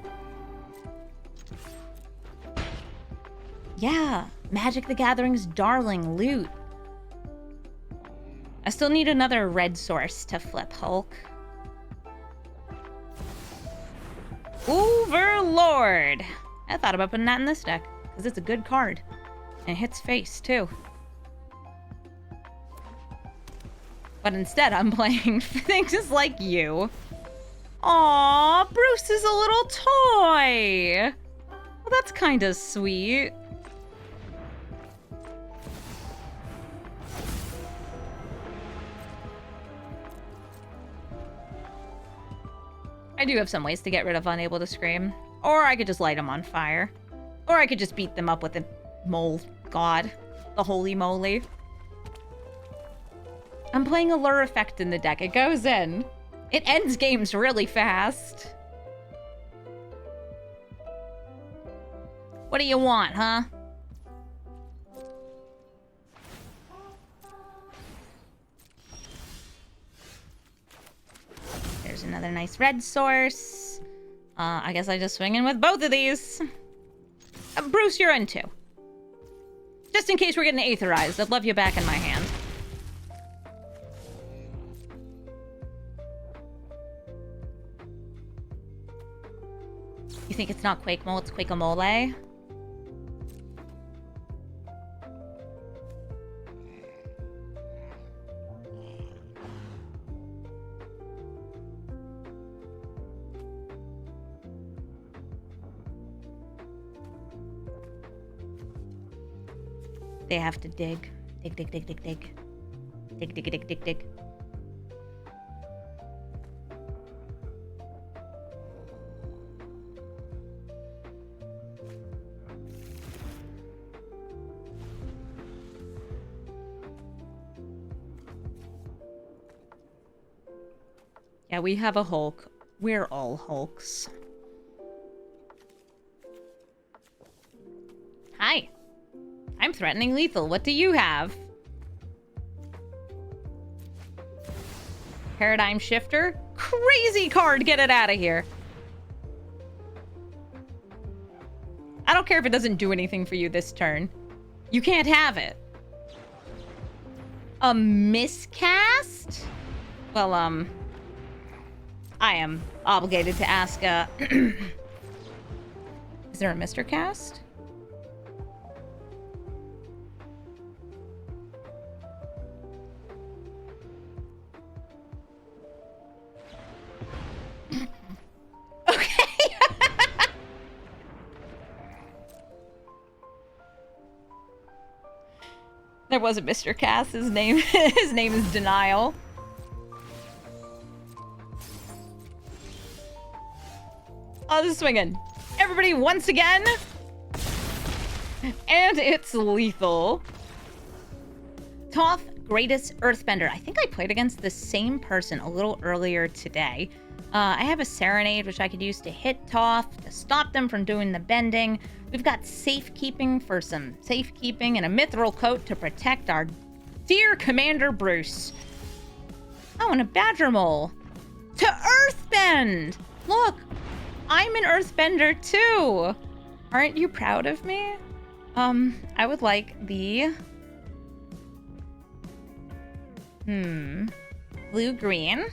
Yeah. Magic the Gathering's darling loot. I still need another red source to flip Hulk. Overlord. I thought about putting that in this deck, because it's a good card. And it hits face, too. But instead, I'm playing things like you. Aww, Bruce is a little toy. Well, that's kind of sweet. I do have some ways to get rid of Unable to Scream. Or I could just light them on fire. Or I could just beat them up with the mole god. The holy moly. I'm playing a Lure Effect in the deck. It goes in. It ends games really fast. What do you want, huh? There's another nice red source. I guess I just swing in with both of these. Bruce, you're in 2. Just in case we're getting aetherized, I'd love you back in my hand. You think it's not Quake-Mole, it's Quake-A-Mole? They have to dig. Dig, dig, dig, dig, dig. Dig, dig, dig, dig, dig. Yeah, we have a Hulk. We're all Hulks. Hi. I'm threatening lethal. What do you have? Paradigm Shifter? Crazy card! Get it out of here. I don't care if it doesn't do anything for you this turn. You can't have it. A miscast? Well, I am obligated to ask, is there a Mr. Cast? Okay. There was a Mr. Cast. His name is Denial. Oh, this is swinging. Everybody once again. And it's lethal. Toph, greatest earthbender. I think I played against the same person a little earlier today. I have a Serenade, which I could use to hit Toph, to stop them from doing the bending. We've got safekeeping for some safekeeping and a mithril coat to protect our dear Commander Bruce. Oh, and a Badger Mole. To earthbend! Look! I'm an earthbender too. Aren't you proud of me? I would like the blue-green.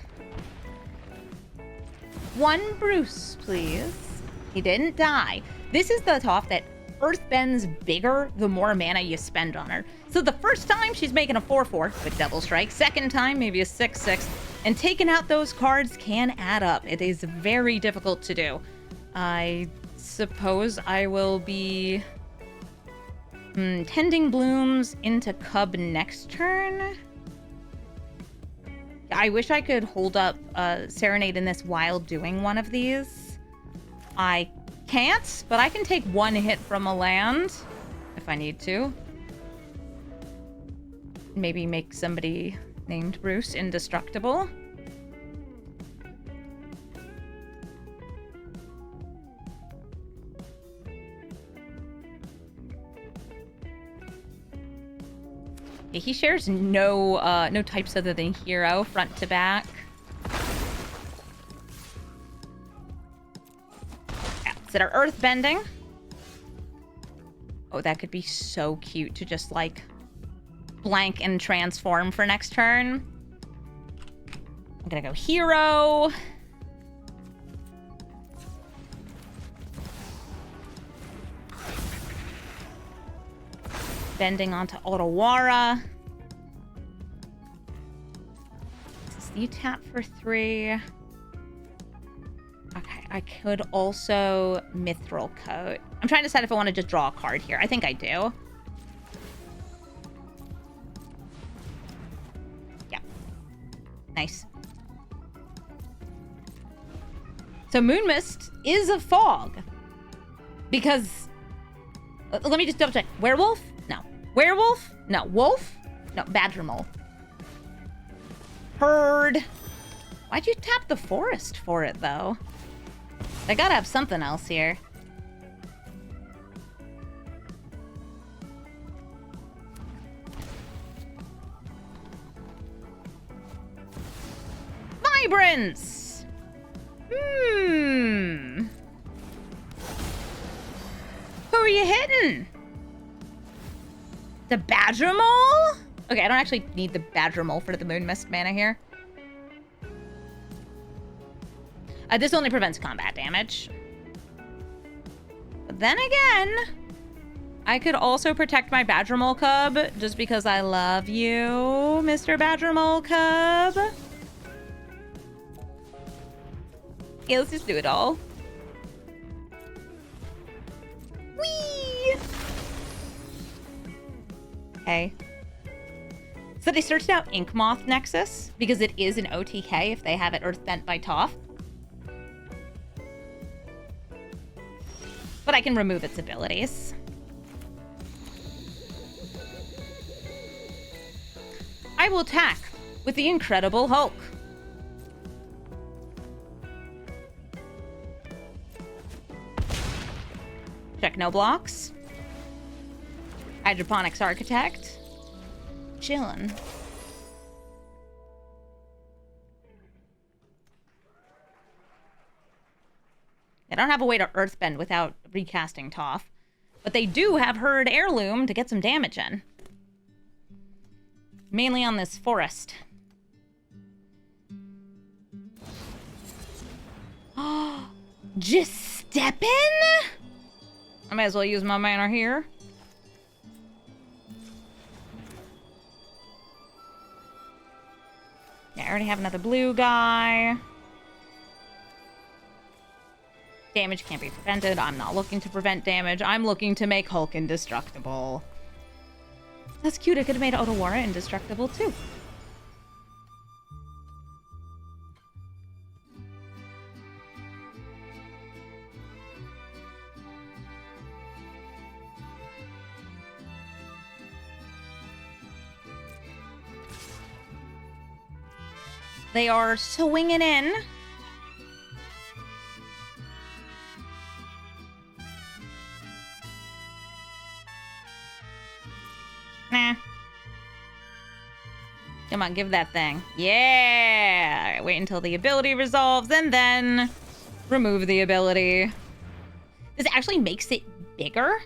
One Bruce, please. He didn't die. This is the Toph that earthbends bigger the more mana you spend on her. So the first time she's making a 4/4 with double strike. Second time maybe a 6/6. And taking out those cards can add up. It is very difficult to do. I suppose I will be tending blooms into Cub next turn. I wish I could hold up Serenade in this while doing one of these. I can't, but I can take one hit from a land if I need to. Maybe make somebody named Bruce indestructible. Yeah, he shares no types other than hero front to back. Yeah, is it our earth bending? Oh, that could be so cute to just like blank and transform for next turn. I'm gonna go hero. Bending onto Oura. You tap for 3. Okay, I could also Mithril Coat. I'm trying to decide if I want to just draw a card here. I think I do. Yeah. Nice. So Moon Mist is a fog. Because... let me just double check. Werewolf? No. Werewolf? No. Wolf? No. Badger Mole. Herd. Why'd you tap the forest for it, though? I gotta have something else here. Vibrance! Who are you hitting? The Badger Mole? Okay, I don't actually need the Badger Mole for the Moon Mist mana here. This only prevents combat damage. But then again, I could also protect my Badger Mole Cub just because I love you, Mr. Badger Mole Cub. Yeah, let's just do it all. Whee! OTK. So they searched out Ink Moth Nexus because it is an OTK if they have it Earthbent by Toph. But I can remove its abilities. I will attack with the Incredible Hulk. Check no blocks. Hydroponics Architect. Chillin'. They don't have a way to Earthbend without recasting Toph. But they do have Herd Heirloom to get some damage in. Mainly on this forest. Just step in? I might as well use my mana here. Yeah, I already have another blue guy. Damage can't be prevented. I'm not looking to prevent damage. I'm looking to make Hulk indestructible. That's cute. I could have made Oura indestructible too. They are swinging in. Nah. Come on, give that thing. Yeah! Alright, wait until the ability resolves and then remove the ability. This actually makes it bigger.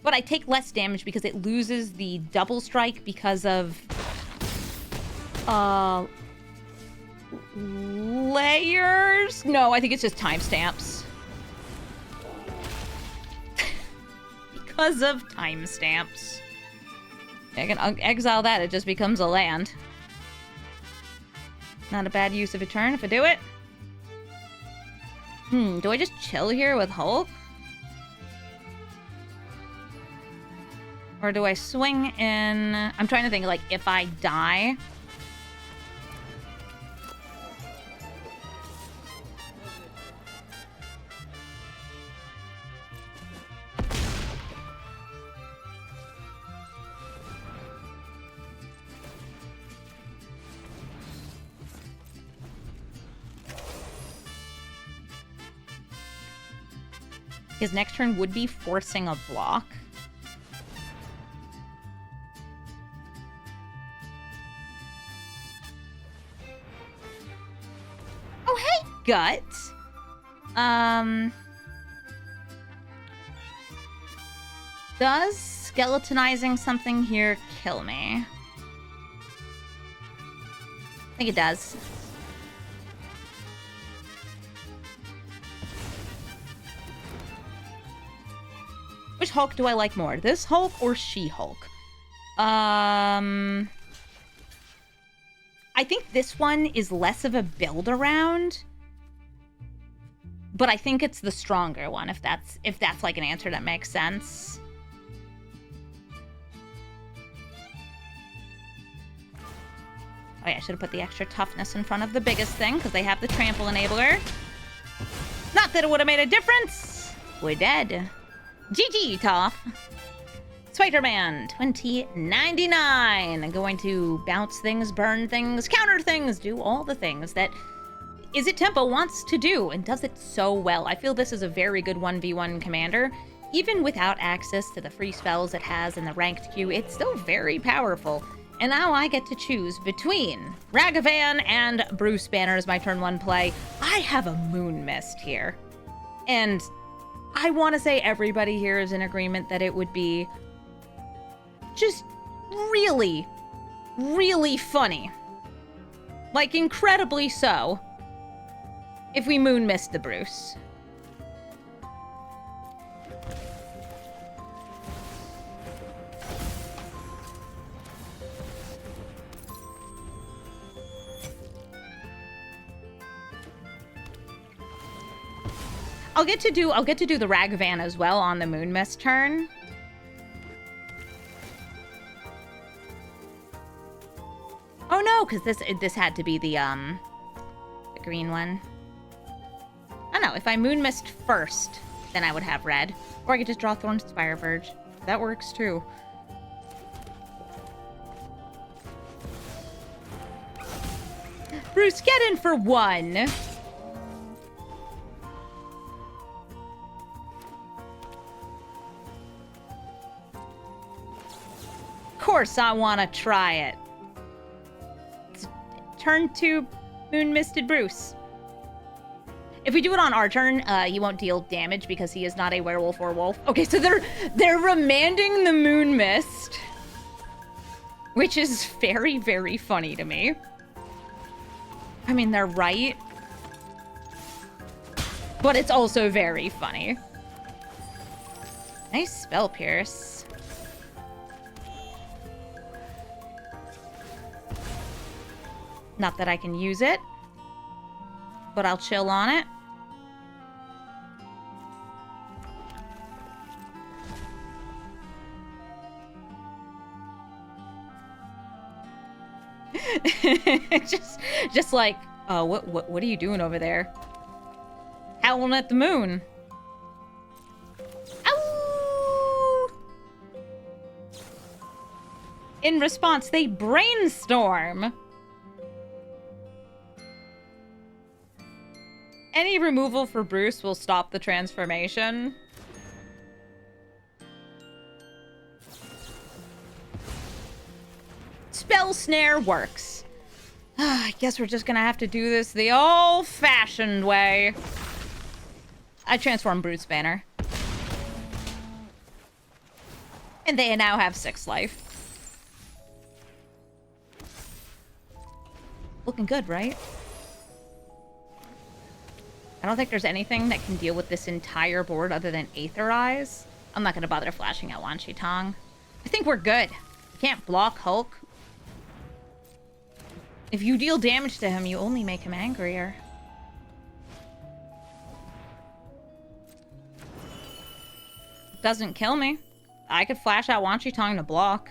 But I take less damage because it loses the double strike because of layers? No, I think it's just timestamps. Because of timestamps. I can exile that, it just becomes a land. Not a bad use of a turn if I do it. Do I just chill here with Hulk? Or do I swing in? I'm trying to think, like, if I die. His next turn would be forcing a block. Oh, hey, Gut. Does skeletonizing something here kill me? I think it does. Which Hulk do I like more? This Hulk or She-Hulk? I think this one is less of a build around. But I think it's the stronger one, if that's like an answer that makes sense. Oh yeah, I should have put the extra toughness in front of the biggest thing, because they have the trample enabler. Not that it would have made a difference. We're dead. GG, Toph. Spider-Man, 2099. Going to bounce things, burn things, counter things, do all the things that Is It Tempo wants to do, and does it so well. I feel this is a very good 1v1 commander. Even without access to the free spells it has in the ranked queue, it's still very powerful. And now I get to choose between Ragavan and Bruce Banner as my turn 1 play. I have a Moon Mist here. And I want to say everybody here is in agreement that it would be just really, really funny. Like, incredibly so, if we Moon Mist the Bruce. I'll get to do the Ragavan as well on the Moon Mist turn. because this had to be the green one. I don't know. If I Moon Mist first, then I would have red. Or I could just draw Thornspire Verge. That works too. Bruce, get in for one. Of course I want to try it. Turn 2 Moon Misted Bruce. If we do it on our turn, he won't deal damage because he is not a werewolf or wolf. Okay, so they're remanding the Moon Mist, which is very, very funny to me. I mean, they're right, but it's also very funny. Nice Spell Pierce. Not that I can use it, but I'll chill on it. just like, oh, what are you doing over there? Howling at the moon. Ow! In response, they brainstorm. Any removal for Bruce will stop the transformation. Spell Snare works. I guess we're just gonna have to do this the old-fashioned way. I transform Bruce Banner. And they now have 6 life. Looking good, right? I don't think there's anything that can deal with this entire board other than Aether Eyes. I'm not going to bother flashing out Wan Shi Tong. I think we're good. Can't block Hulk. If you deal damage to him, you only make him angrier. Doesn't kill me. I could flash out Wan Shi Tong to block.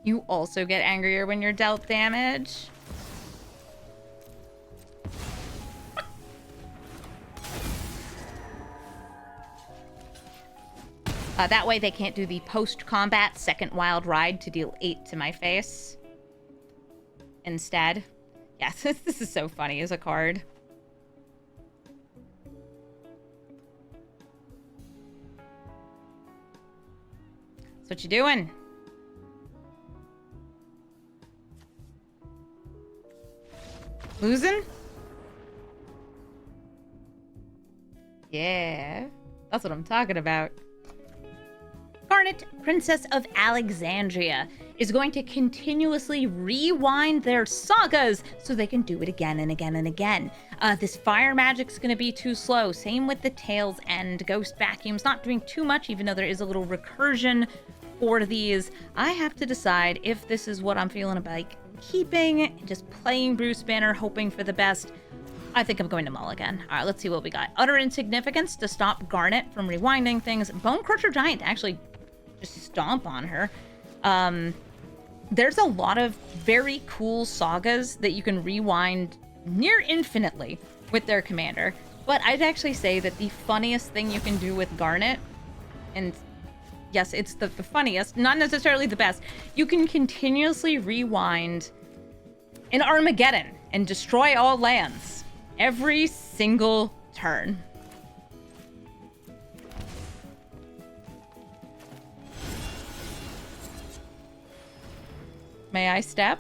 You also get angrier when you're dealt damage. That way they can't do the post-combat second wild ride to deal 8 to my face. Instead. Yes, this is so funny as a card. That's what you doing? Losing? Yeah, that's what I'm talking about. Garnet, Princess of Alexandria, is going to continuously rewind their sagas so they can do it again and again and again. This fire magic's going to be too slow. Same with the Tails and Ghost Vacuum's not doing too much, even though there is a little recursion for these. I have to decide if this is what I'm feeling about keeping, just playing Bruce Banner, hoping for the best. I think I'm going to mulligan. All right, let's see what we got. Utter Insignificance to stop Garnet from rewinding things. Bone Crusher Giant to actually just stomp on her. There's a lot of very cool sagas that you can rewind near infinitely with their commander. But I'd actually say that the funniest thing you can do with Garnet, and yes, it's the funniest, not necessarily the best, you can continuously rewind an Armageddon and destroy all lands every single turn. May I step?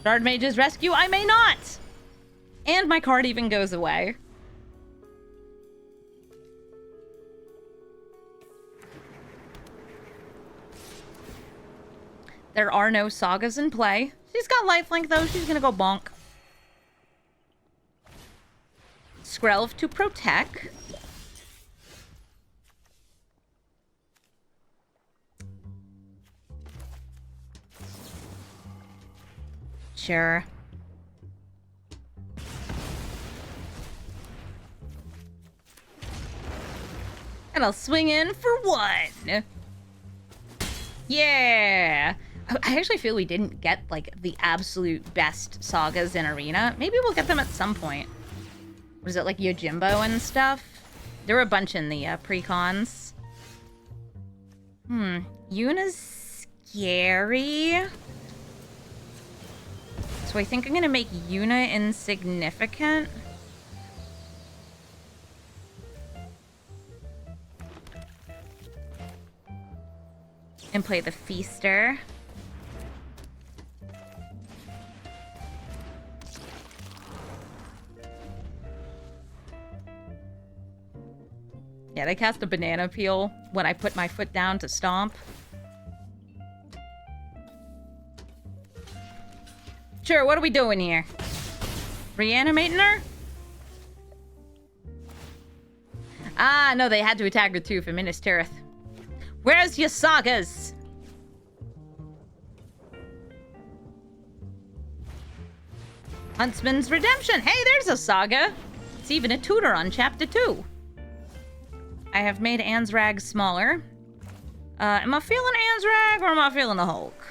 Shard Mage's Rescue? I may not! And my card even goes away. There are no sagas in play. She's got lifelink though, she's gonna go bonk. Skrelv to protect. Sure. And I'll swing in for 1. Yeah. I actually feel we didn't get, like, the absolute best sagas in Arena. Maybe we'll get them at some point. Was it, like, Yojimbo and stuff? There were a bunch in the pre-cons. Yuna's scary. So I think I'm gonna make Yuna insignificant. And play the Feaster. Yeah, they cast a banana peel when I put my foot down to stomp. Sure, what are we doing here? Reanimating her? Ah, no, they had to attack her too for Minas Tirith. Where's your sagas? Huntsman's Redemption. Hey, there's a saga. It's even a tutor on chapter 2. I have made Ansrag smaller. Am I feeling Ansrag or am I feeling the Hulk?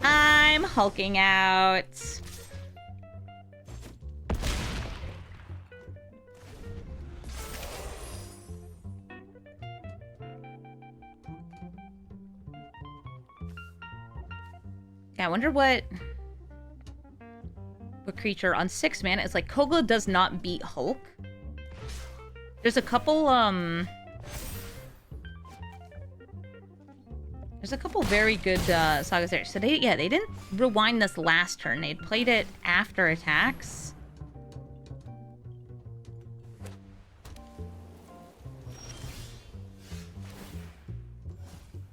I'm hulking out. Yeah, I wonder what creature on 6 mana. It's like Kogla does not beat Hulk. There's a couple there's a couple very good sagas there. So they didn't rewind this last turn. They'd played it after attacks.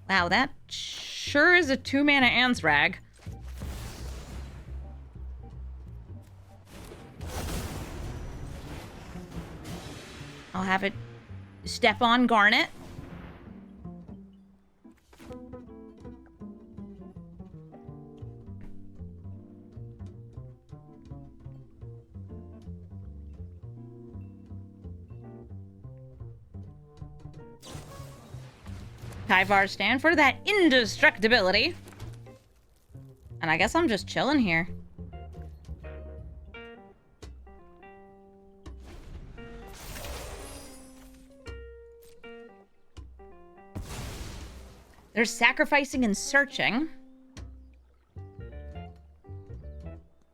Wow, that sure is a 2-mana Ansrag. I'll have it step on Garnet. Tyvar stand for that indestructibility. And I guess I'm just chilling here. There's sacrificing and searching.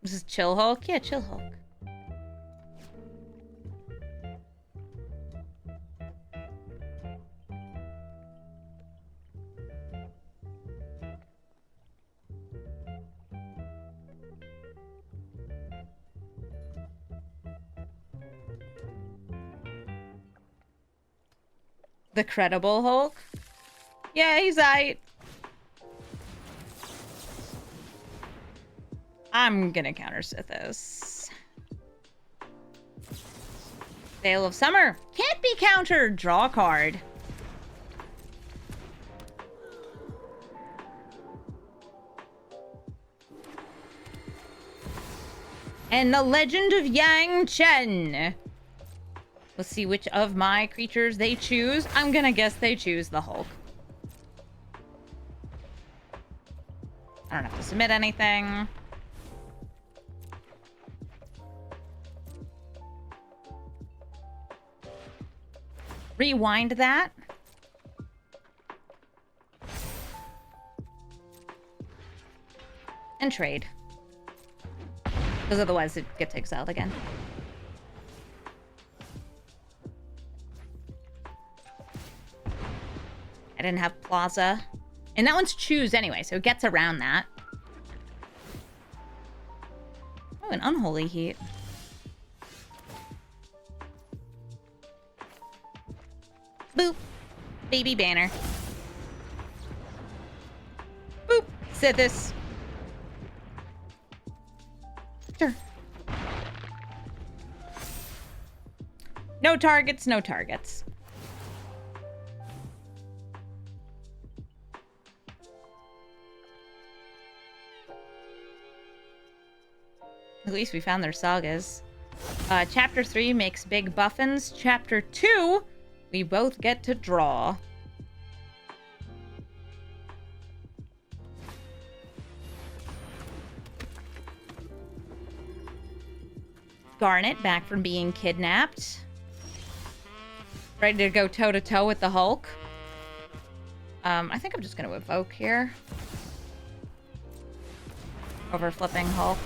This is Chill Hulk? Yeah, Chill Hulk. The credible Hulk? Yeah, he's aight. I'm gonna counter Sithis. Veil of Summer. Can't be countered. Draw a card. And the Legend of Yang Chen. Let's see which of my creatures they choose. I'm gonna guess they choose the Hulk. I don't have to submit anything. Rewind that. And trade. Because otherwise it gets exiled again. I didn't have Plaza. And that one's choose anyway, so it gets around that. Oh, an Unholy Heat. Boop. Baby Banner. Boop. Sithis. Sure. No targets, no targets. At least we found their sagas. Chapter 3 makes big buffins. Chapter 2, we both get to draw. Garnet back from being kidnapped. Ready to go toe-to-toe with the Hulk. I think I'm just going to evoke here. Over flipping Hulk.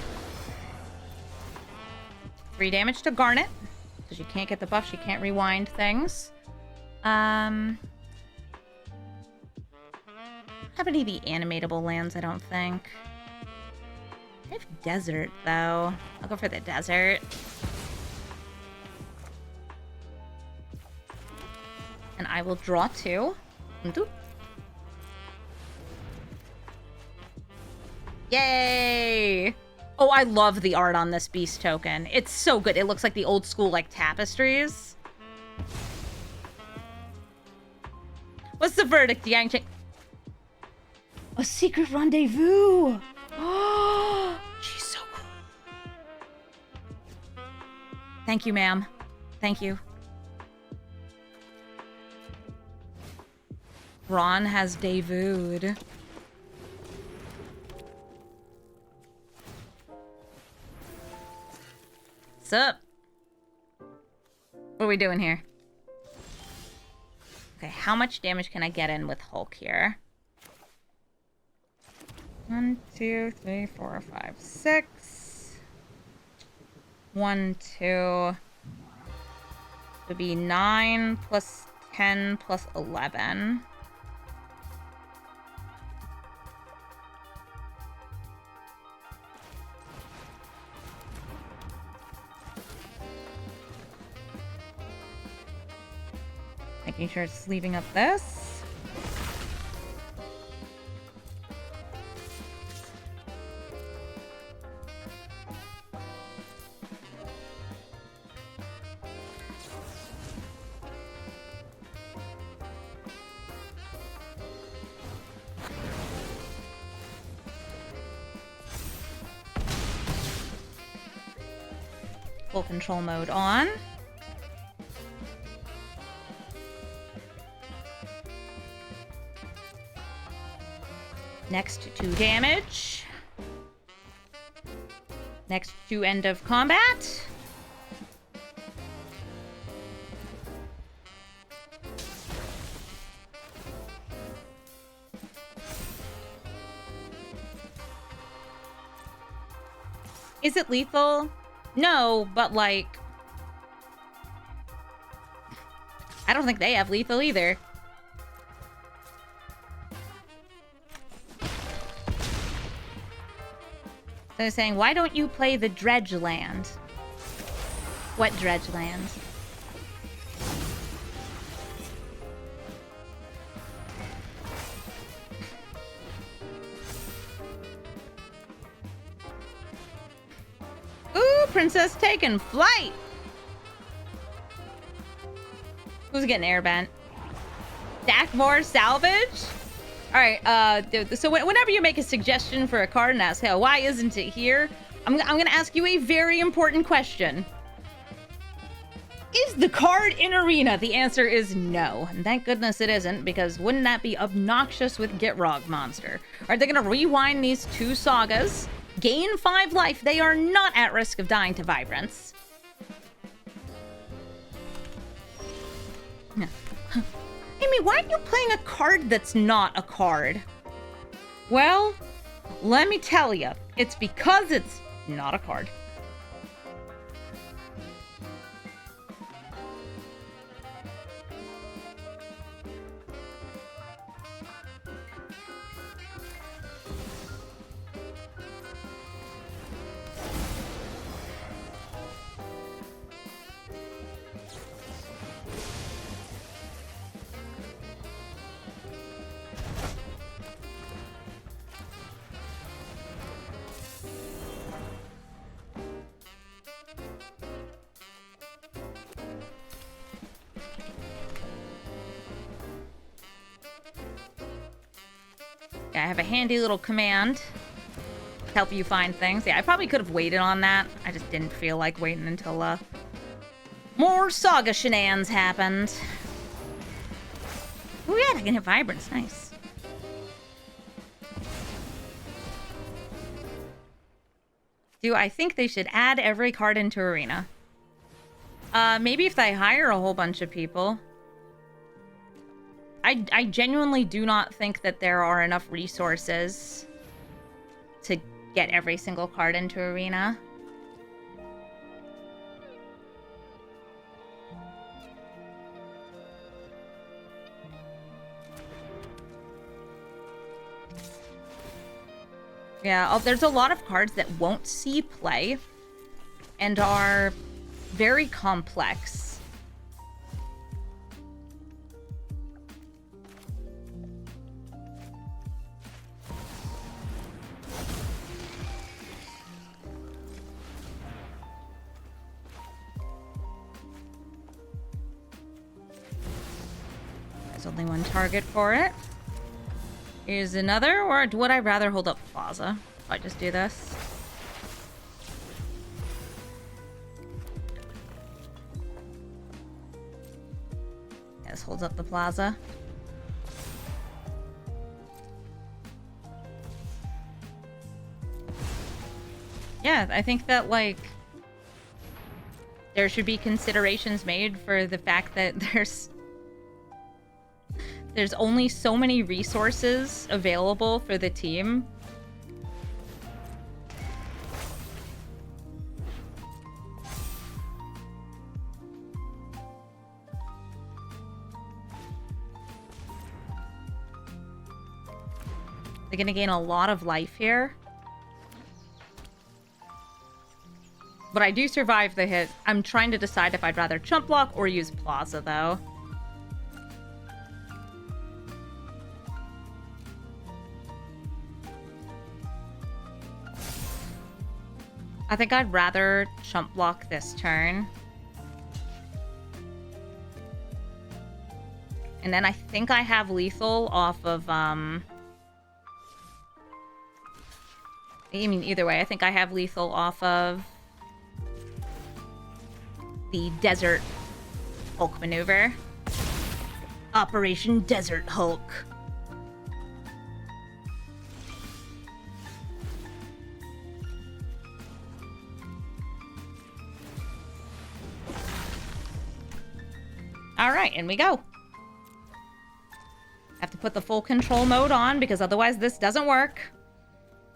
3 damage to Garnet. So she can't get the buff. She can't rewind things. Have any of the animatable lands, I don't think. I have desert, though. I'll go for the desert. And I will draw 2. Yay! Oh, I love the art on this beast token. It's so good. It looks like the old school, like, tapestries. What's the verdict, Yang Ching? A secret rendezvous! Oh, she's so cool. Thank you, ma'am. Thank you. Ron has debuted. What's up? What are we doing here? Okay, how much damage can I get in with Hulk here? 1, 2, 3, 4, 5, 6. 1, 2. Would be 9 plus 10 plus 11. Making sure it's leaving up this. Full control mode on. Next 2 damage. Next 2 end of combat. Is it lethal? No, but like... I don't think they have lethal either. So they're saying, why don't you play the Dredge Land? What Dredge Land? Ooh, Princess taking flight! Who's getting airbent? Stackmore Salvage? Alright, so whenever you make a suggestion for a card and ask, hey, why isn't it here? I'm gonna ask you a very important question. Is the card in Arena? The answer is no. And thank goodness it isn't, because wouldn't that be obnoxious with Gitrog Monster? Are they gonna rewind these 2 sagas, gain 5 life? They are not at risk of dying to Vibrance. No. Amy, why are you playing a card that's not a card? Well, let me tell you, it's because it's not a card. I have a handy little command help you find things. Yeah, I probably could have waited on that. I just didn't feel like waiting until more saga shenanigans happened. Oh yeah, I can hit Vibrance. Nice. I think they should add every card into Arena. Maybe if they hire a whole bunch of people. I genuinely do not think that there are enough resources to get every single card into Arena. Yeah, there's a lot of cards that won't see play and are very complex. There's only one target for it. Here's another, or would I rather hold up Plaza? If I just do this. This holds up the Plaza. Yeah, I think that, like, there should be considerations made for the fact that there's only so many resources available for the team. They're gonna gain a lot of life here. But I do survive the hit. I'm trying to decide if I'd rather chump block or use Plaza, though. I think I'd rather chump block this turn. And then I think I have lethal off of, I mean, either way, I think I have lethal off of the Desert Hulk maneuver. Operation Desert Hulk. All right, in we go. Have to put the full control mode on because otherwise this doesn't work.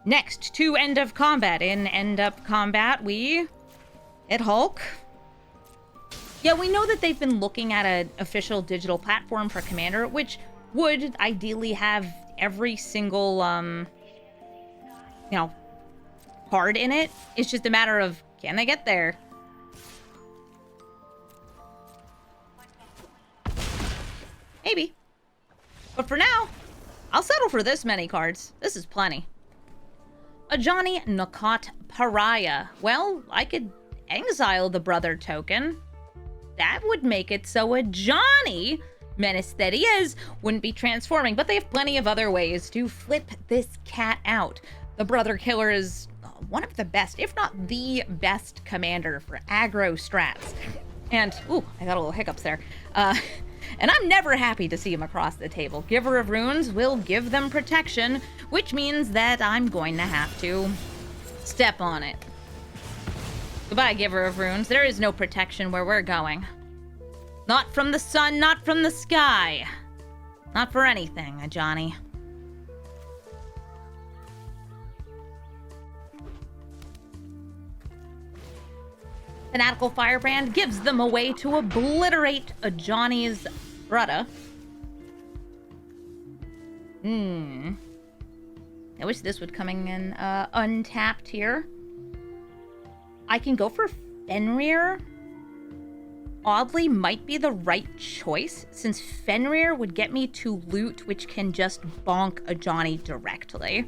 Next to end of combat. In end up combat, we hit Hulk. Yeah, we know that they've been looking at an official digital platform for Commander, which would ideally have every single, card in it. It's just a matter of, can they get there? Maybe. But for now, I'll settle for this many cards. This is plenty. Ajani Nakat Pariah. Well, I could exile the brother token. That would make it so Ajani, menace that he is, wouldn't be transforming. But they have plenty of other ways to flip this cat out. The brother killer is one of the best, if not the best commander for aggro strats. And, ooh, I got a little hiccups there. And I'm never happy to see him across the table. Giver of Runes will give them protection, which means that I'm going to have to step on it. Goodbye, Giver of Runes. There is no protection where we're going. Not from the sun, not from the sky. Not for anything, Ajani. Fanatical Firebrand gives them a way to obliterate Ajani's brother. I wish this would coming in untapped here. I can go for Fenrir. Oddly, might be the right choice, since Fenrir would get me to loot, which can just bonk Ajani directly.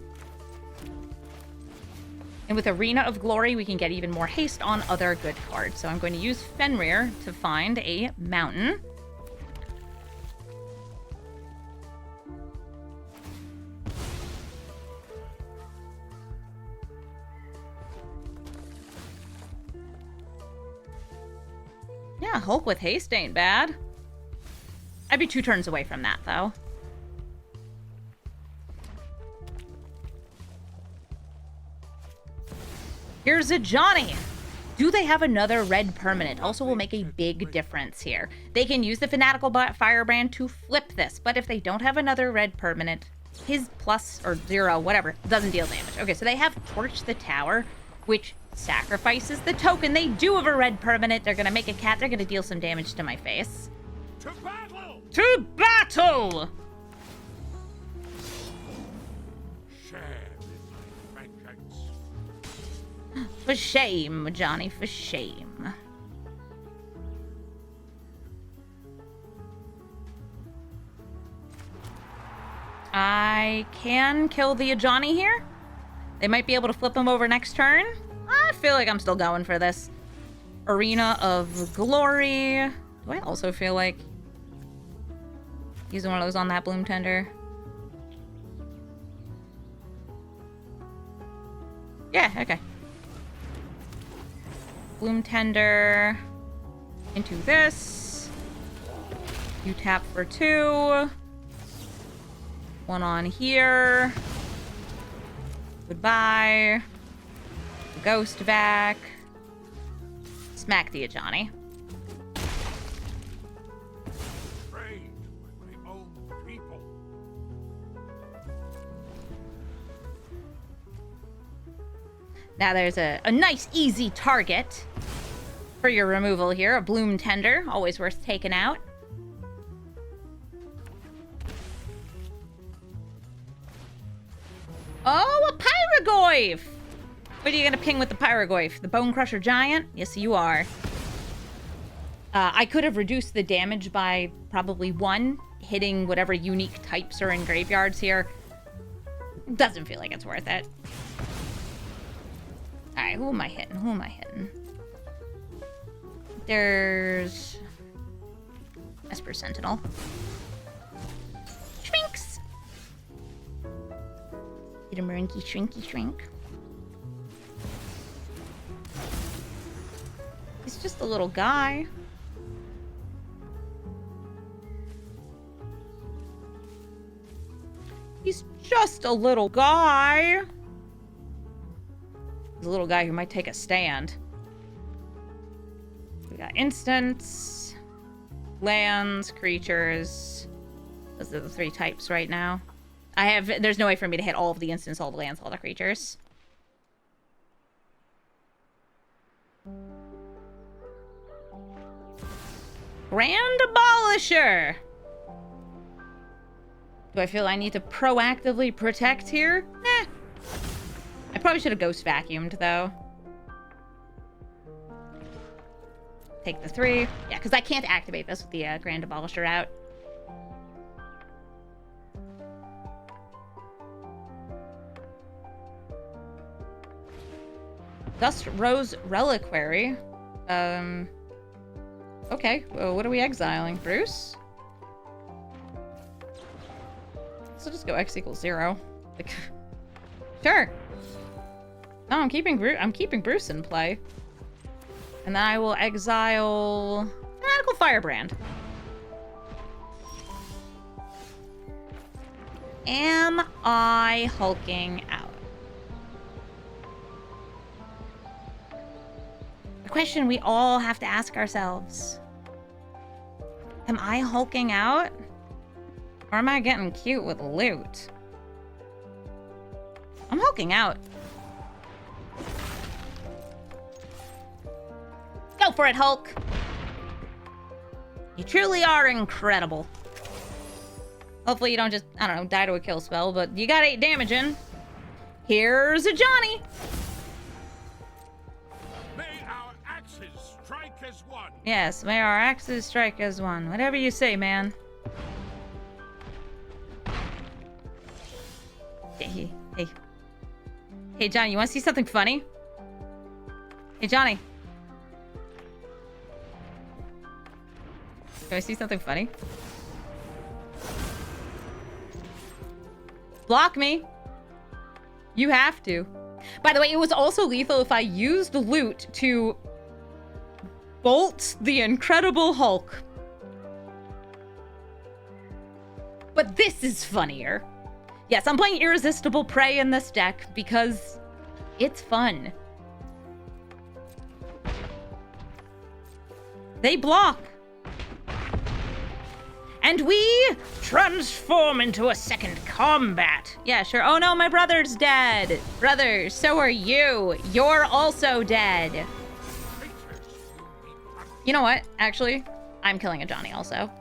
And with Arena of Glory, we can get even more haste on other good cards. So I'm going to use Fenrir to find a mountain. Yeah, Hulk with haste ain't bad. I'd be 2 turns away from that, though. Here's Ajani. Do they have another red permanent? Also will make a big difference here. They can use the Fanatical Firebrand to flip this, but if they don't have another red permanent, his plus or 0, whatever, doesn't deal damage. Okay, so they have Torch the Tower, which sacrifices the token. They do have a red permanent. They're going to make a cat. They're going to deal some damage to my face. To battle! To battle! Share in my vengeance. For shame, Johnny, for shame. I can kill the Ajani here. They might be able to flip him over next turn. I feel like I'm still going for this. Arena of Glory. Do I also feel like using one of those on that Bloom Tender? Yeah, okay. Bloom Tender into this. You tap for 2. 1 on here. Goodbye. Ghost back. Smack the Ajani. Betrayed by my own people. Now there's a nice easy target for your removal here. A Bloom Tender, always worth taking out. Oh, a Pyrogoyf! What are you gonna ping with the Pyrogoyf? The Bone Crusher Giant? Yes, you are. I could have reduced the damage by probably 1, hitting whatever unique types are in graveyards here. Doesn't feel like it's worth it. Alright, who am I hitting? Who am I hitting? There's... Esper Sentinel. Shrinks! Get a Marinky Shrinky Shrink. He's just a little guy. He's just a little guy. He's a little guy who might take a stand. We got instants, lands, creatures. Those are the 3 types right now. There's no way for me to hit all of the instants, all the lands, all the creatures. Grand Abolisher! Do I feel I need to proactively protect here? Eh. I probably should have Ghost Vacuumed, though. Take the 3. Yeah, because I can't activate this with the Grand Abolisher out. Dust Rose Reliquary. Okay, well, what are we exiling? Bruce? So just go X equals 0. Like, sure. No, I'm keeping Bruce in play. And then I will exile Fanatical Firebrand. Am I hulking out? The question we all have to ask ourselves. Am I hulking out? Or am I getting cute with loot? I'm hulking out. Go for it, Hulk! You truly are incredible. Hopefully you don't just, I don't know, die to a kill spell, but you got 8 damage in. Here's Ajani! May our axes strike as one. Yes, may our axes strike as one. Whatever you say, man. Hey. Hey, Johnny, you want to see something funny? Hey, Johnny. Do I see something funny? Block me. You have to. By the way, it was also lethal if I used loot to Bolt the Incredible Hulk. But this is funnier. Yes, I'm playing Irresistible Prey in this deck because it's fun. They block. And we transform into a second combat. Yeah, sure. Oh no, my brother's dead. Brother, so are you. You're also dead. You know what? Actually, I'm killing Ajani also.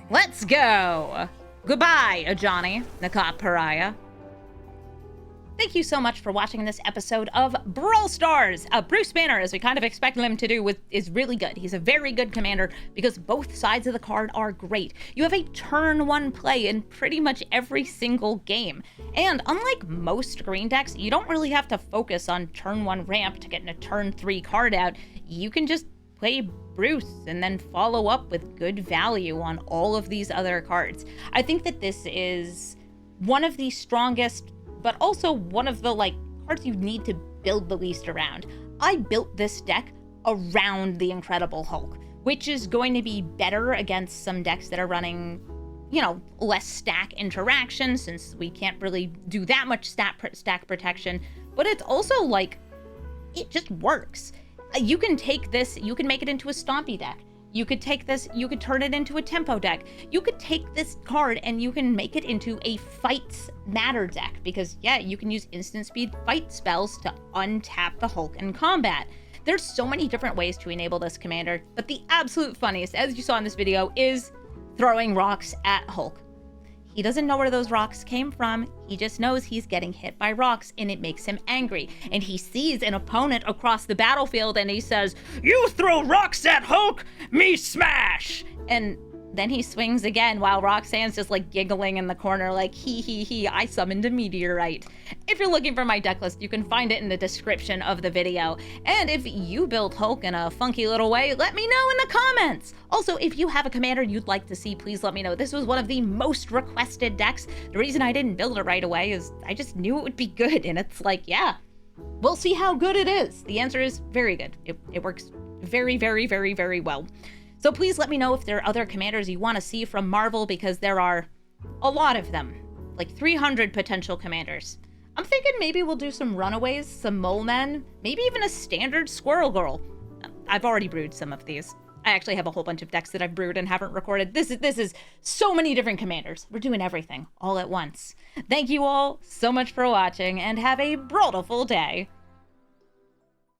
Let's go. Goodbye, Ajani, Nakap Pariah. Thank you so much for watching this episode of Brawl Stars. Bruce Banner, as we kind of expected him to do, is really good. He's a very good commander because both sides of the card are great. You have a turn 1 play in pretty much every single game. And unlike most green decks, you don't really have to focus on turn 1 ramp to get a turn 3 card out. You can just play Bruce and then follow up with good value on all of these other cards. I think that this is one of the strongest, but also one of the cards you need to build the least around. I built this deck around the Incredible Hulk, which is going to be better against some decks that are running, you know, less stack interaction, since we can't really do that much stack protection. But it's also it just works. You can take this, you can make it into a stompy deck. You could take this, you could turn it into a tempo deck. You could take this card and you can make it into a fights matter deck, because yeah, you can use instant speed fight spells to untap the Hulk in combat. There's so many different ways to enable this commander, but the absolute funniest, as you saw in this video, is throwing rocks at Hulk. He doesn't know where those rocks came from. He just knows he's getting hit by rocks and it makes him angry. And he sees an opponent across the battlefield and he says, "You throw rocks at Hulk, me smash!" And then he swings again while Roxanne's just giggling in the corner he, I summoned a meteorite. If you're looking for my deck list, you can find it in the description of the video. And if you built Hulk in a funky little way, let me know in the comments. Also, if you have a commander you'd like to see, please let me know. This was one of the most requested decks. The reason I didn't build it right away is I just knew it would be good. And it's yeah, we'll see how good it is. The answer is very good. It works very, very, very, very well. So please let me know if there are other commanders you want to see from Marvel, because there are a lot of them, 300 potential commanders. I'm thinking maybe we'll do some Runaways, some Mole Men, maybe even a standard Squirrel Girl. I've already brewed some of these. I actually have a whole bunch of decks that I've brewed and haven't recorded. This is so many different commanders. We're doing everything all at once. Thank you all so much for watching and have a brawlful day.